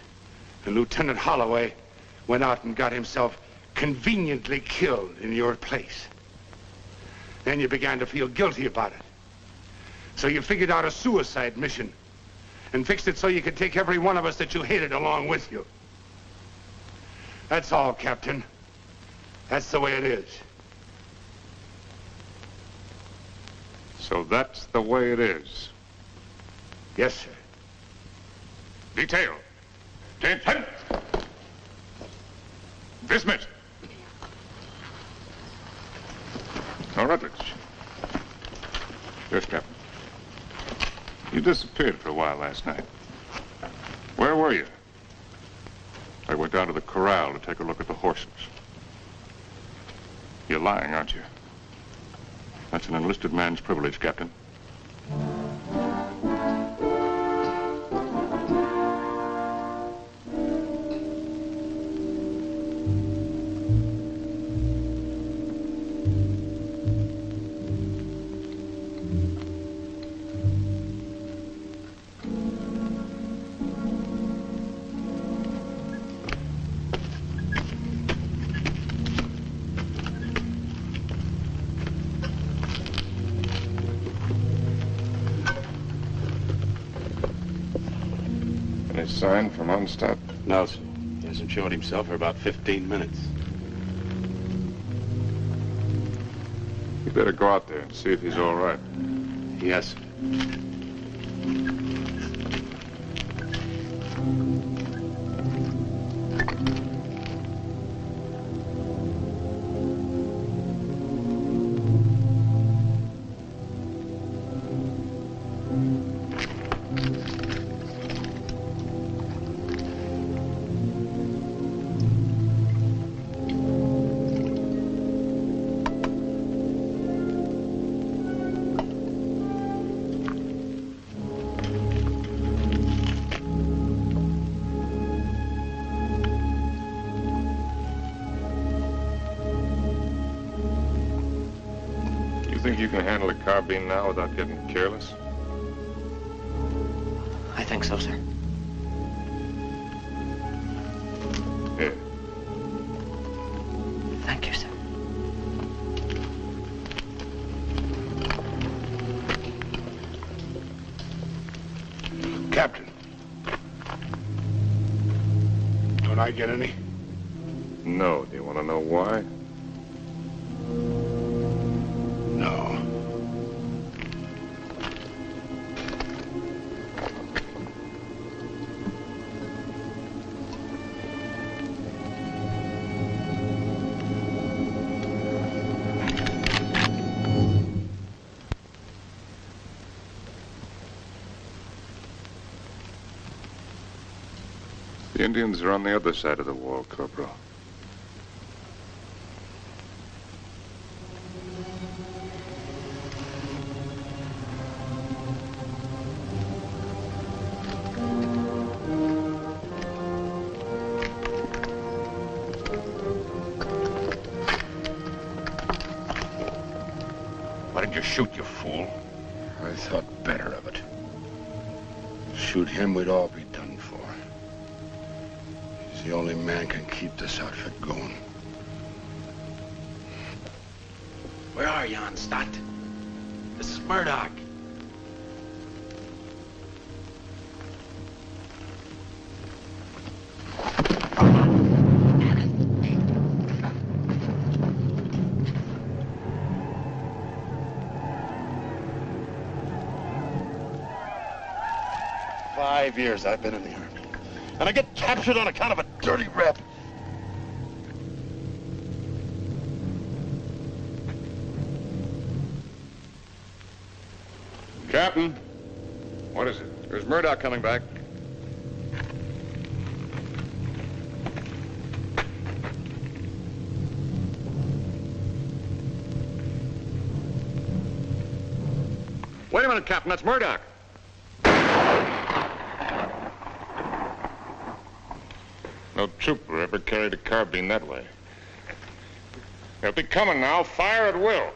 And Lieutenant Holloway went out and got himself conveniently killed in your place. Then you began to feel guilty about it. So you figured out a suicide mission and fixed it so you could take every one of us that you hated along with you. That's all, Captain. That's the way it is. So that's the way it is. Yes, sir. Detail. Attention. Dismissed. Now, Rutledge. Yes, Captain. You disappeared for a while last night. Where were you? I went down to the corral to take a look at the horses. You're lying, aren't you? That's an enlisted man's privilege, Captain. sign from Onstadt? No, sir. He hasn't showed himself for about 15 minutes. You better go out there and see if he's all right. Yes, sir. Think you can handle a carbine now without getting careless? I think so, sir. Here. Thank you, sir. Captain. Don't I get any? No. Do you want to know why? No. The Indians are on the other side of the wall, Corporal. Why did you shoot, you fool? I thought better of it. Shoot him, we'd all be done for. He's the only man can keep this outfit going. Where are you, Onstadt? This is Murdoch. "5 years I've been in the Army, and I get captured on account of a dirty rep. Captain, what is it? There's Murdoch coming back. Wait a minute, Captain, that's Murdoch. No trooper ever carried a carbine that way. They'll be coming now. Fire at will.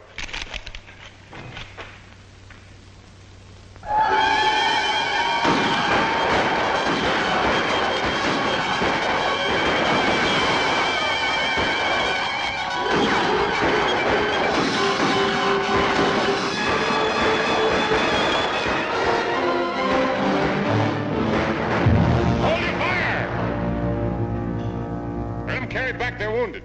Carry back their wounded.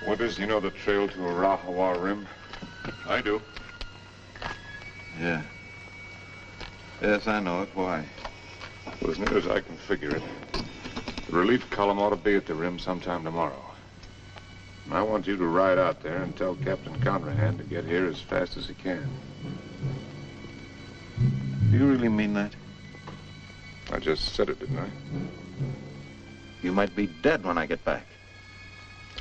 Withers, you know the trail to Arahawa Rim? I do. Yeah. Yes, I know it. Why? Well, as near as I can figure it, the relief column ought to be at the rim sometime tomorrow. And I want you to ride out there and tell Captain Conrahan to get here as fast as he can. Do you really mean that? I just said it, didn't I? You might be dead when I get back.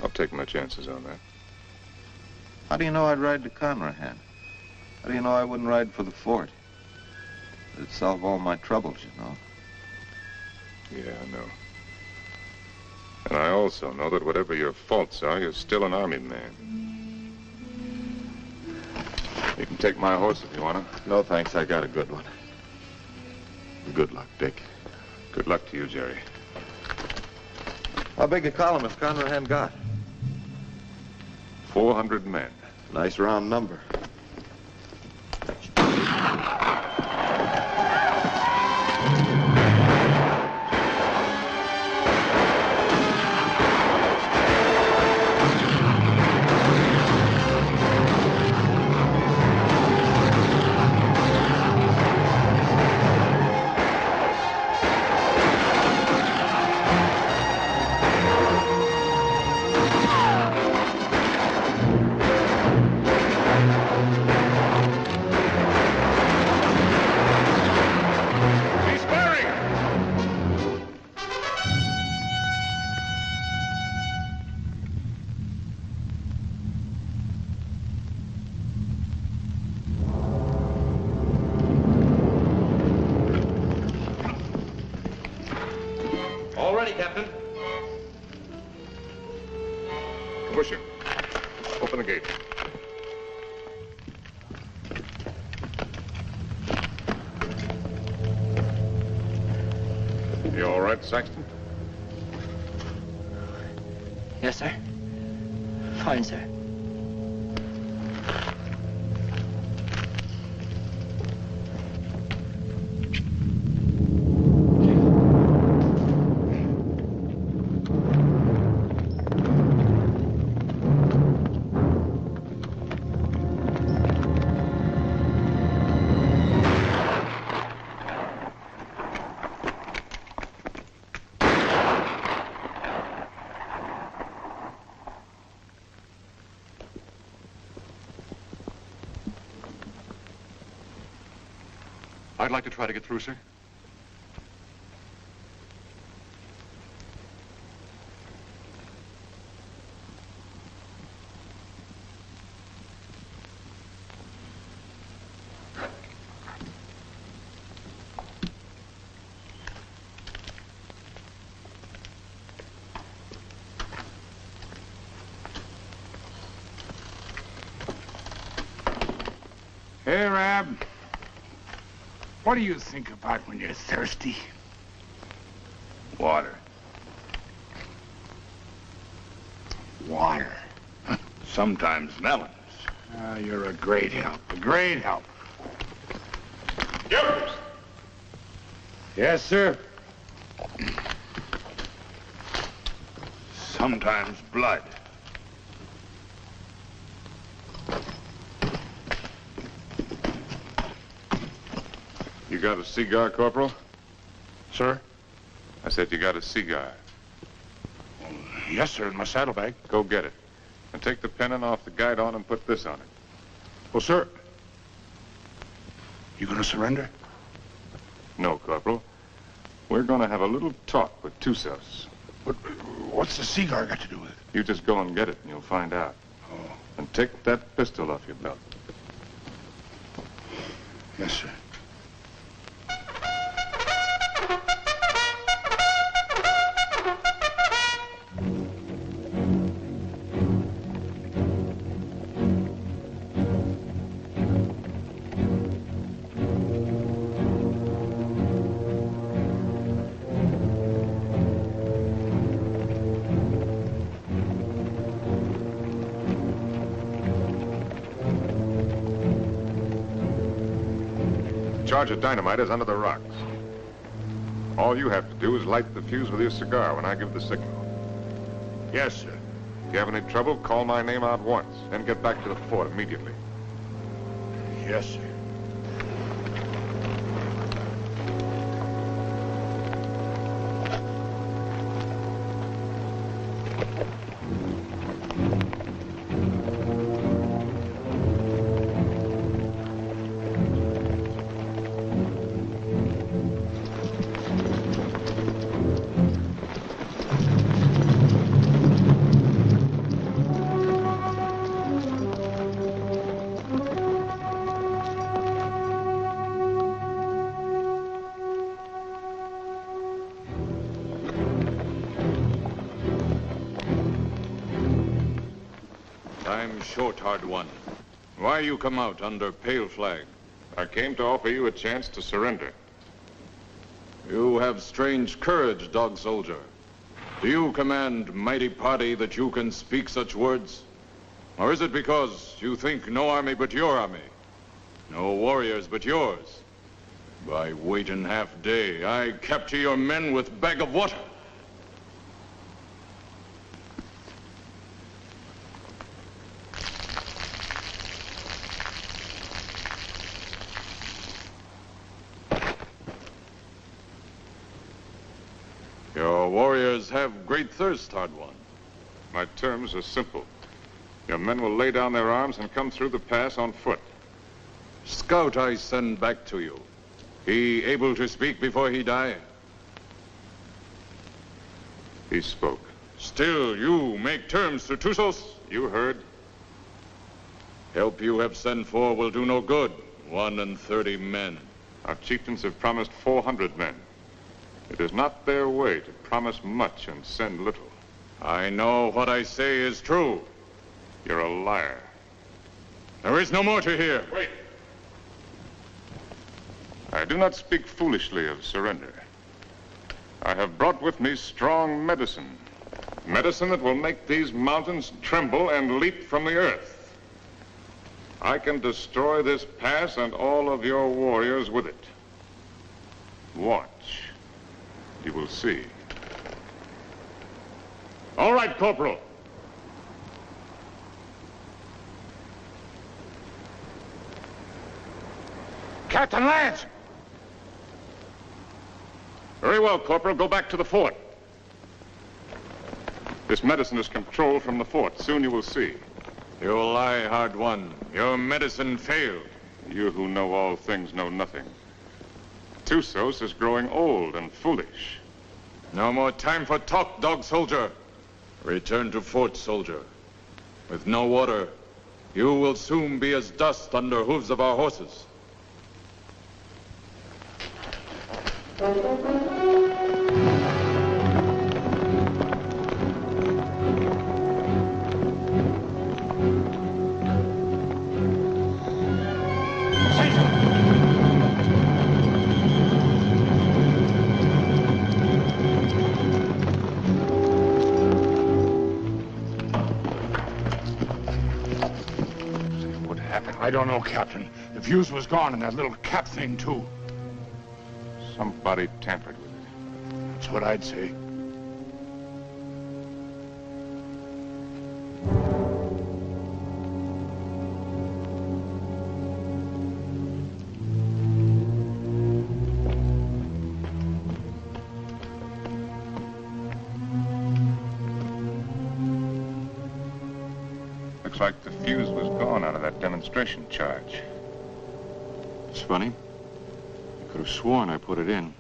I'll take my chances on that. How do you know I'd ride to Conrahan? How do you know I wouldn't ride for the fort? It'd solve all my troubles, you know. Yeah, I know. And I also know that whatever your faults are, you're still an army man. You can take my horse if you want to. No, thanks. I got a good one. Good luck, Dick. Good luck to you, Jerry. How big a column has Conrahan got? 400 men. Nice round number. Saxton? Yes, sir. Fine, sir. I'd like to try to get through, sir. Hey, Rab. What do you think about when you're thirsty? Water. Water. Sometimes melons. You're a great help. A great help. Yours. Yes, sir. Sometimes blood. You got a cigar, Corporal? Sir? I said you got a cigar. Yes, sir, in my saddlebag. Go get it. And take the pennon off the guide on and put this on it. Well, sir, you gonna surrender? No, Corporal. We're gonna have a little talk with Tussos. What's the cigar got to do with it? You just go and get it and you'll find out. Oh. And take that pistol off your belt. Yes, sir. Charge of dynamite is under the rocks. All you have to do is light the fuse with your cigar when I give the signal. Yes, sir. If you have any trouble, call my name out once, then get back to the fort immediately. Yes, sir. short, hard one. Why you come out under pale flag? I came to offer you a chance to surrender. You have strange courage, dog soldier. Do you command mighty party that you can speak such words? Or is it because you think no army but your army? No warriors but yours? By waiting half day, I capture your men with bag of water. Your warriors have great thirst, hard one. My terms are simple. Your men will lay down their arms and come through the pass on foot. Scout I send back to you. He able to speak before he die? He spoke. Still, you make terms to Tusos? You heard. Help you have sent for will do no good. 31 men. Our chieftains have promised 400 men. It is not their way to promise much and send little. I know what I say is true. You're a liar. There is no more to hear. Wait. I do not speak foolishly of surrender. I have brought with me strong medicine. Medicine that will make these mountains tremble and leap from the earth. I can destroy this pass and all of your warriors with it. Watch. You will see. All right, Corporal. Captain Lance! Very well, Corporal. Go back to the fort. This medicine is controlled from the fort. Soon you will see. You lie, hard one. Your medicine failed. You who know all things know nothing. Tusos is growing old and foolish. No more time for talk, dog soldier. Return to fort, soldier. With no water, you will soon be as dust under hooves of our horses. I don't know, Captain. The fuse was gone and that little cap thing, too. Somebody tampered with it. That's what I'd say. Looks like the fuse was gone out of that demonstration charge. It's funny. I could have sworn I put it in.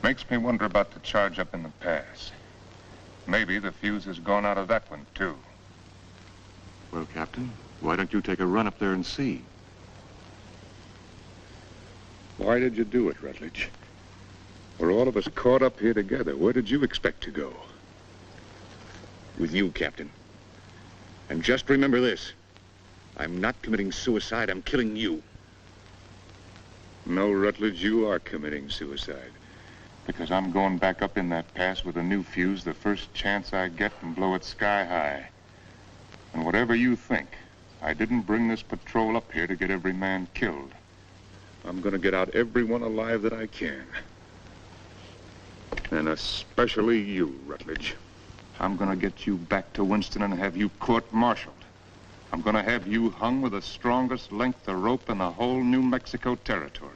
Makes me wonder about the charge up in the pass. Maybe the fuse has gone out of that one, too. Well, Captain, why don't you take a run up there and see? Why did you do it, Rutledge? We're all of us caught up here together. Where did you expect to go? With you, Captain. And just remember this. I'm not committing suicide. I'm killing you. No, Rutledge, you are committing suicide. Because I'm going back up in that pass with a new fuse the first chance I get and blow it sky high. And whatever you think, I didn't bring this patrol up here to get every man killed. I'm going to get out everyone alive that I can. And especially you, Rutledge. I'm going to get you back to Winston and have you court-martialed. I'm going to have you hung with the strongest length of rope in the whole New Mexico territory.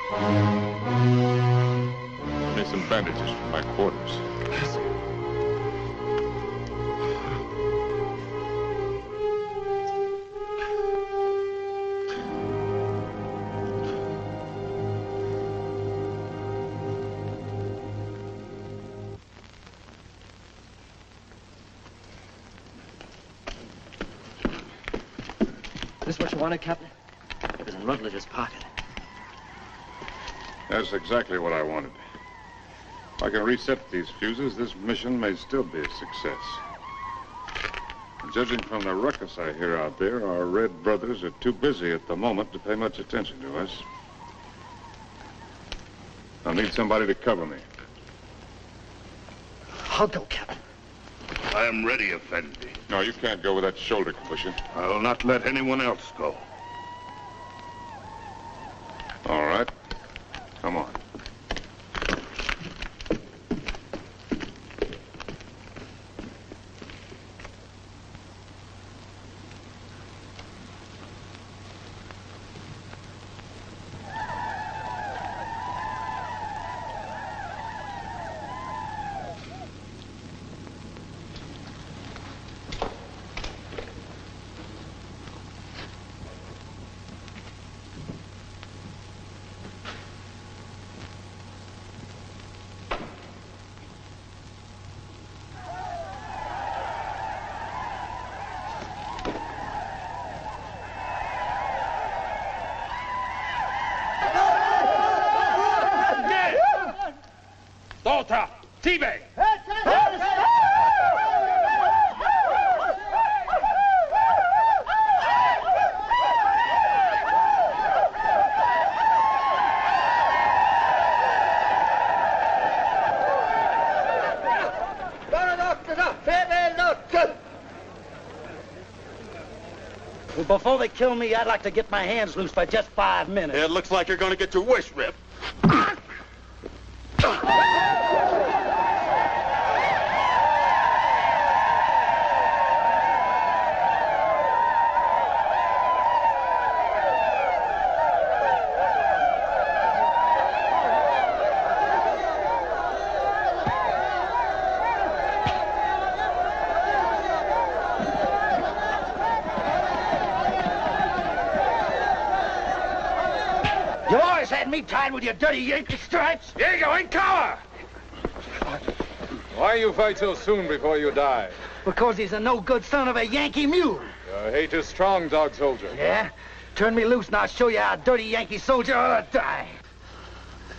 Need some bandages for my quarters. Yes, sir. This what you wanted, Captain? It was in Rutledge's pocket. That's exactly what I wanted. If I can reset these fuses, this mission may still be a success. And judging from the ruckus I hear out there, our Red brothers are too busy at the moment to pay much attention to us. I'll need somebody to cover me. I'll go, Captain. I am ready, Effendi. No, you can't go with that shoulder cushion. I will not let anyone else go. All right. Come on. Volta! T-Bay! Well, before they kill me, I'd like to get my hands loose for just 5 minutes. It looks like you're going to get your wish ripped. You always had me tied with your dirty Yankee stripes. Diego, in cover! Why you fight so soon before you die? Because he's a no-good son of a Yankee mule. Your hate is strong, dog soldier. Yeah? Turn me loose and I'll show you how a dirty Yankee soldier ought to die.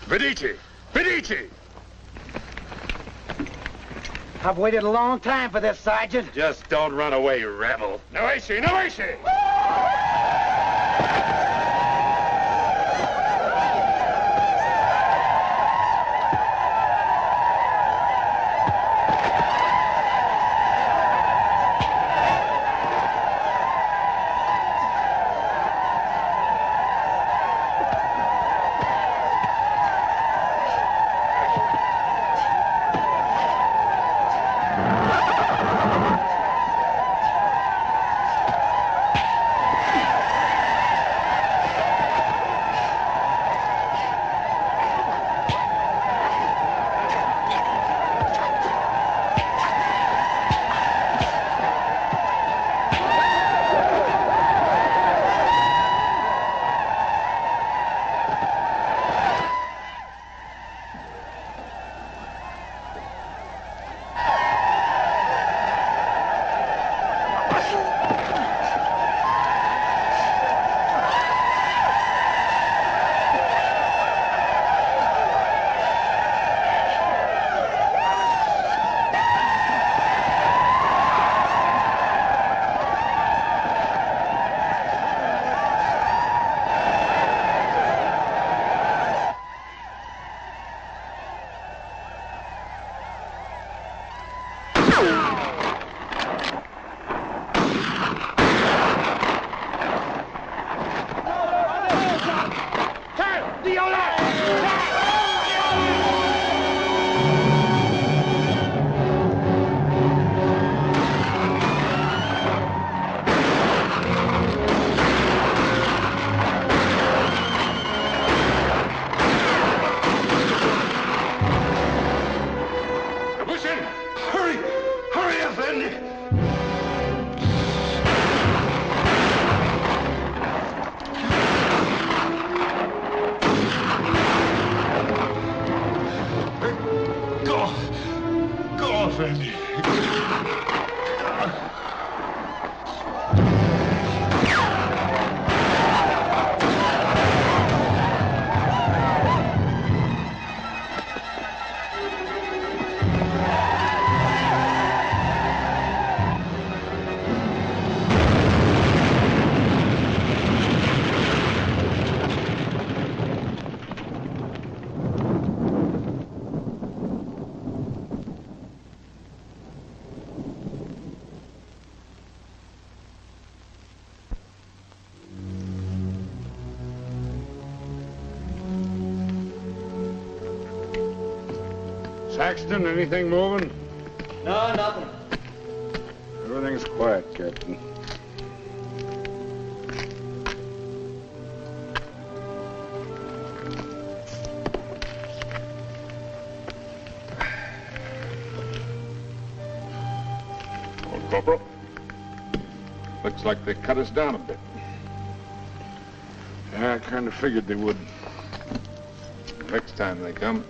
Medici! Medici! I've waited a long time for this, Sergeant. Just don't run away, rebel. No issue, no issue! Saxton, anything moving? No, nothing. Everything's quiet, Captain. Old Corporal, looks like they cut us down a bit. Yeah, I kind of figured they would. Next time they come,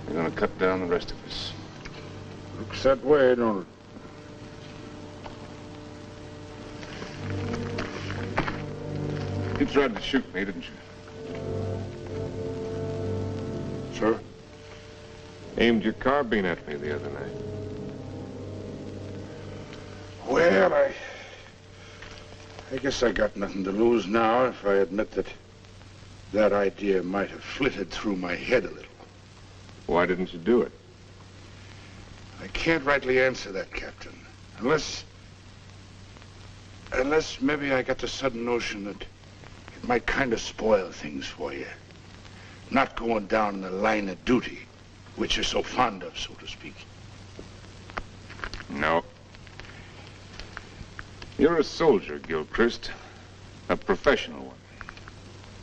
they're gonna cut down the rest of us. Looks that way, don't it? You tried to shoot me, didn't you? Sir? Aimed your carbine at me the other night. Well, I guess I got nothing to lose now if I admit that idea might have flitted through my head a little. Why didn't you do it? I can't rightly answer that, Captain. Unless maybe I got the sudden notion that it might kind of spoil things for you. Not going down the line of duty, which you're so fond of, so to speak. No. You're a soldier, Gilchrist. A professional one.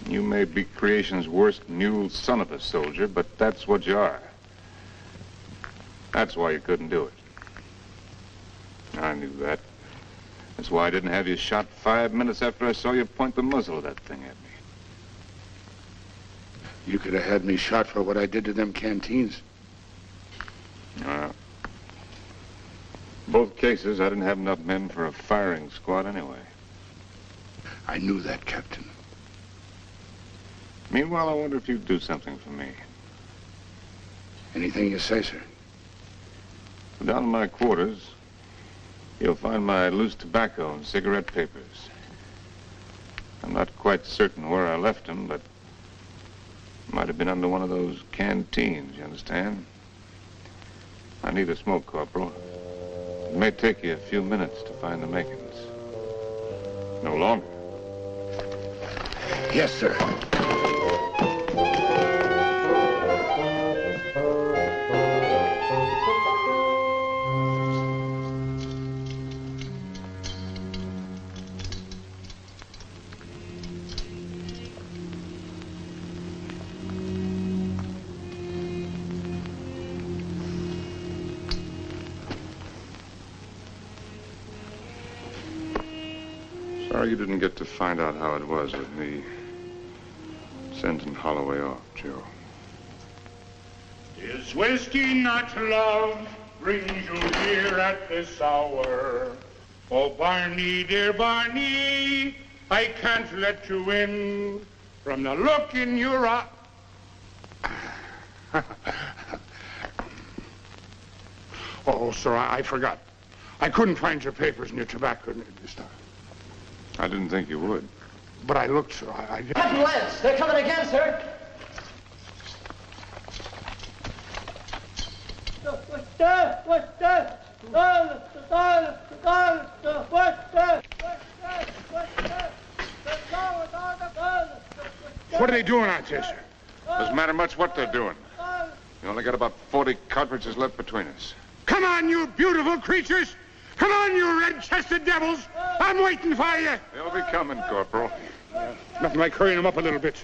You may be creation's worst mule son of a soldier, but that's what you are. That's why you couldn't do it. I knew that. That's why I didn't have you shot 5 minutes after I saw you point the muzzle of that thing at me. You could have had me shot for what I did to them canteens. Both cases, I didn't have enough men for a firing squad anyway. I knew that, Captain. Meanwhile, I wonder if you'd do something for me. Anything you say, sir. Down in my quarters, you'll find my loose tobacco and cigarette papers. I'm not quite certain where I left them, but it might have been under one of those canteens, you understand? I need a smoke, Corporal. It may take you a few minutes to find the makings. No longer. Yes, sir. Sorry you didn't get to find out how it was with me sending Holloway off, Joe. Is whiskey not love brings you here at this hour? Oh, Barney, dear Barney, I can't let you in from the look in your eye. Oh, sir, I forgot. I couldn't find your papers and your tobacco this time. I didn't think you would. But I looked, sir. Captain Lance, they're coming again, sir. What are they doing out there, sir? Doesn't matter much what they're doing. You only got about 40 cartridges left between us. Come on, you beautiful creatures! Come on, you red-chested devils! I'm waiting for you! They'll be coming, Corporal. Nothing like hurrying them up a little bit.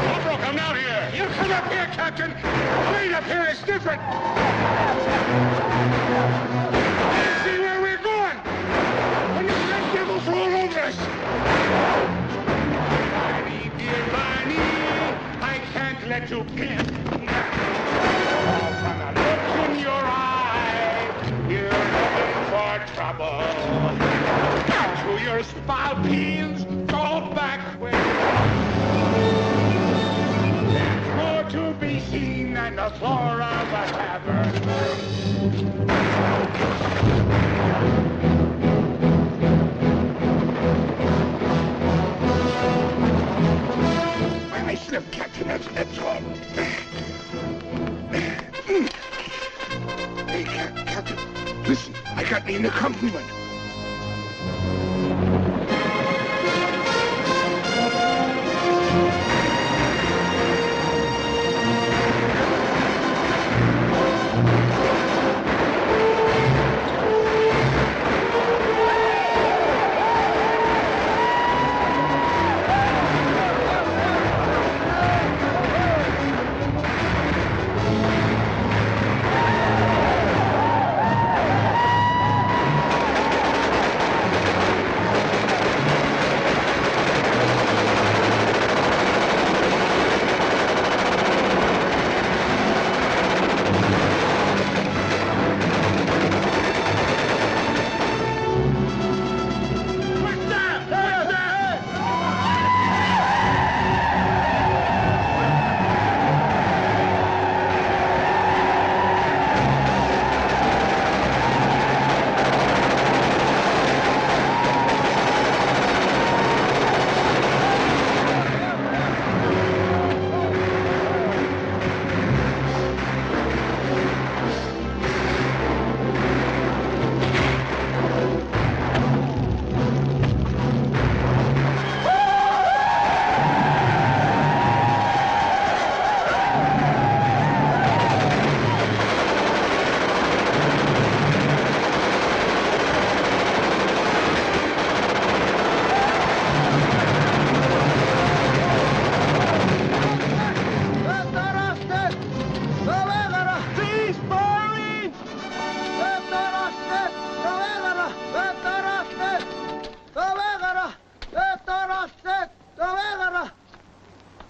Corporal, come down here! You come up here, Captain! Clean up here is different! See where we're going! When these red devils roll over us! Barney, dear Barney, I can't let you in. From the look in your eye, you're looking for trouble. To your spalpeens, go back where there's more to be seen than the floor of a tavern. I slipped, Captain. That's all. got me an accompaniment.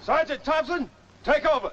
Sergeant Thompson, take over.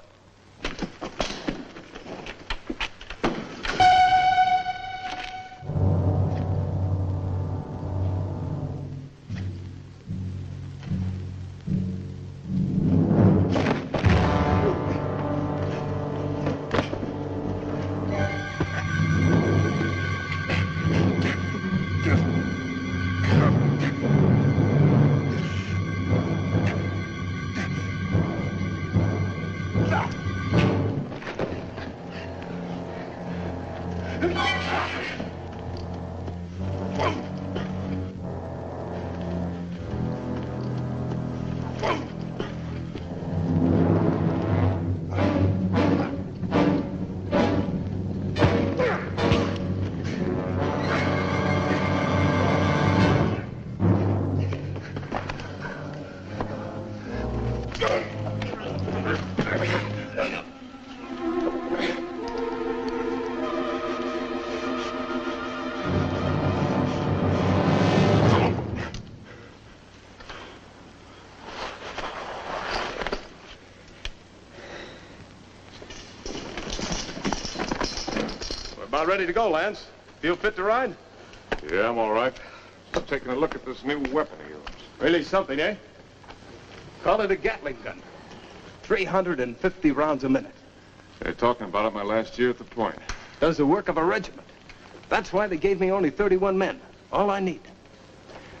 About ready to go, Lance. Feel fit to ride? Yeah, I'm all right. I'm taking a look at this new weapon of yours. Really something, eh? Call it a Gatling gun. 350 rounds a minute. They're talking about it my last year at the point. Does the work of a regiment. That's why they gave me only 31 men. All I need.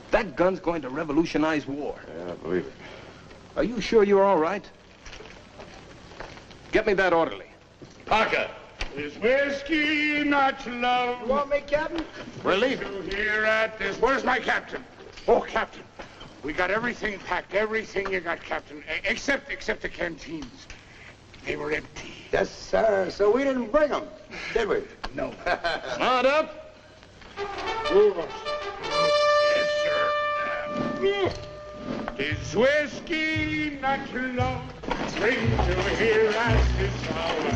That gun's going to revolutionize war. Yeah, I believe it. Are you sure you're all right? Get me that orderly. Parker. Is whiskey not love? You want me, Captain? We're leaving. Here at this. Where's my captain? Oh, Captain. We got everything packed. Everything you got, Captain. Except the canteens. They were empty. Yes, sir. So we didn't bring them, did we? No. Mount up. Move us. Yes, sir. Is whiskey not love? Bring to here at this hour.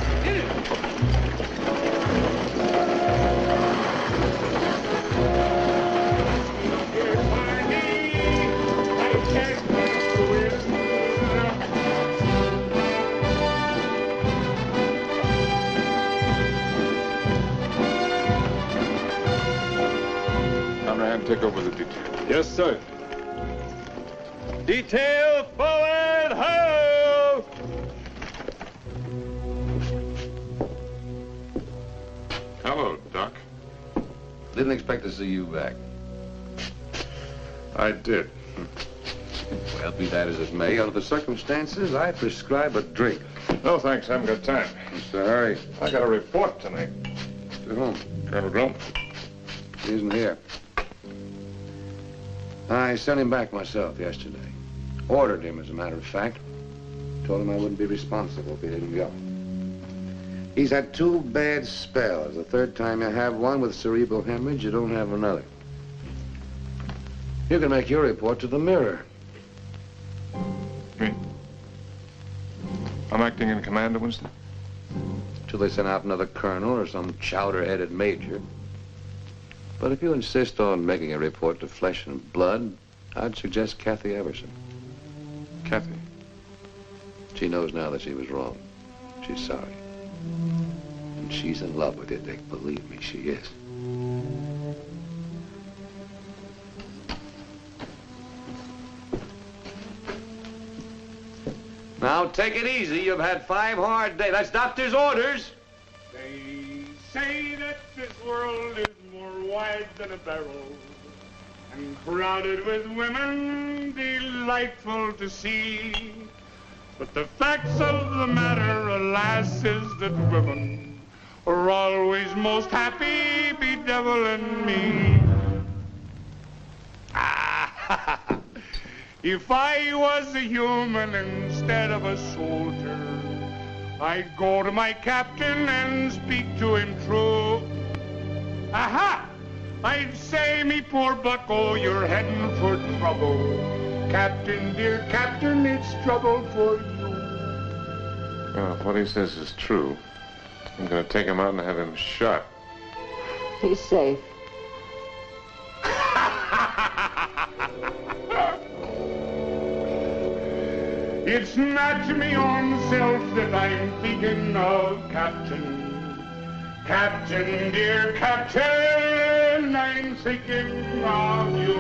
Take over the detail. Yes, sir. Detail forward, ho! Hello, Doc. Didn't expect to see you back. I did. Well, be that as it may, under the circumstances, I prescribe a drink. No, thanks. I haven't got time. What's the hurry? I got a report tonight. To whom? Colonel Drum. He isn't here. I sent him back myself yesterday. Ordered him, as a matter of fact. Told him I wouldn't be responsible if he didn't go. He's had 2 bad spells. The third time you have one with cerebral hemorrhage, you don't have another. You can make your report to the Mirror. Me? I'm acting in command, Winston? Till they send out another colonel or some chowder-headed major. But if you insist on making a report to Flesh and Blood, I'd suggest Kathy Everson. Kathy? She knows now that she was wrong. She's sorry. And she's in love with you, Dick. Believe me, she is. Now, take it easy. You've had 5 hard days. That's doctor's orders. They say that this world is more wide than a barrel, and crowded with women delightful to see. But the facts of the matter, alas, is that women are always most happy bedeviling me. If I was a human instead of a soldier, I'd go to my captain and speak to him true. Aha! I'd say, me poor bucko, you're heading for trouble. Captain, dear captain, it's trouble for you. Well, if what he says is true, I'm going to take him out and have him shot. He's safe. It's not me own self that I'm thinking of, Captain. Captain, dear Captain, I'm thinking of you.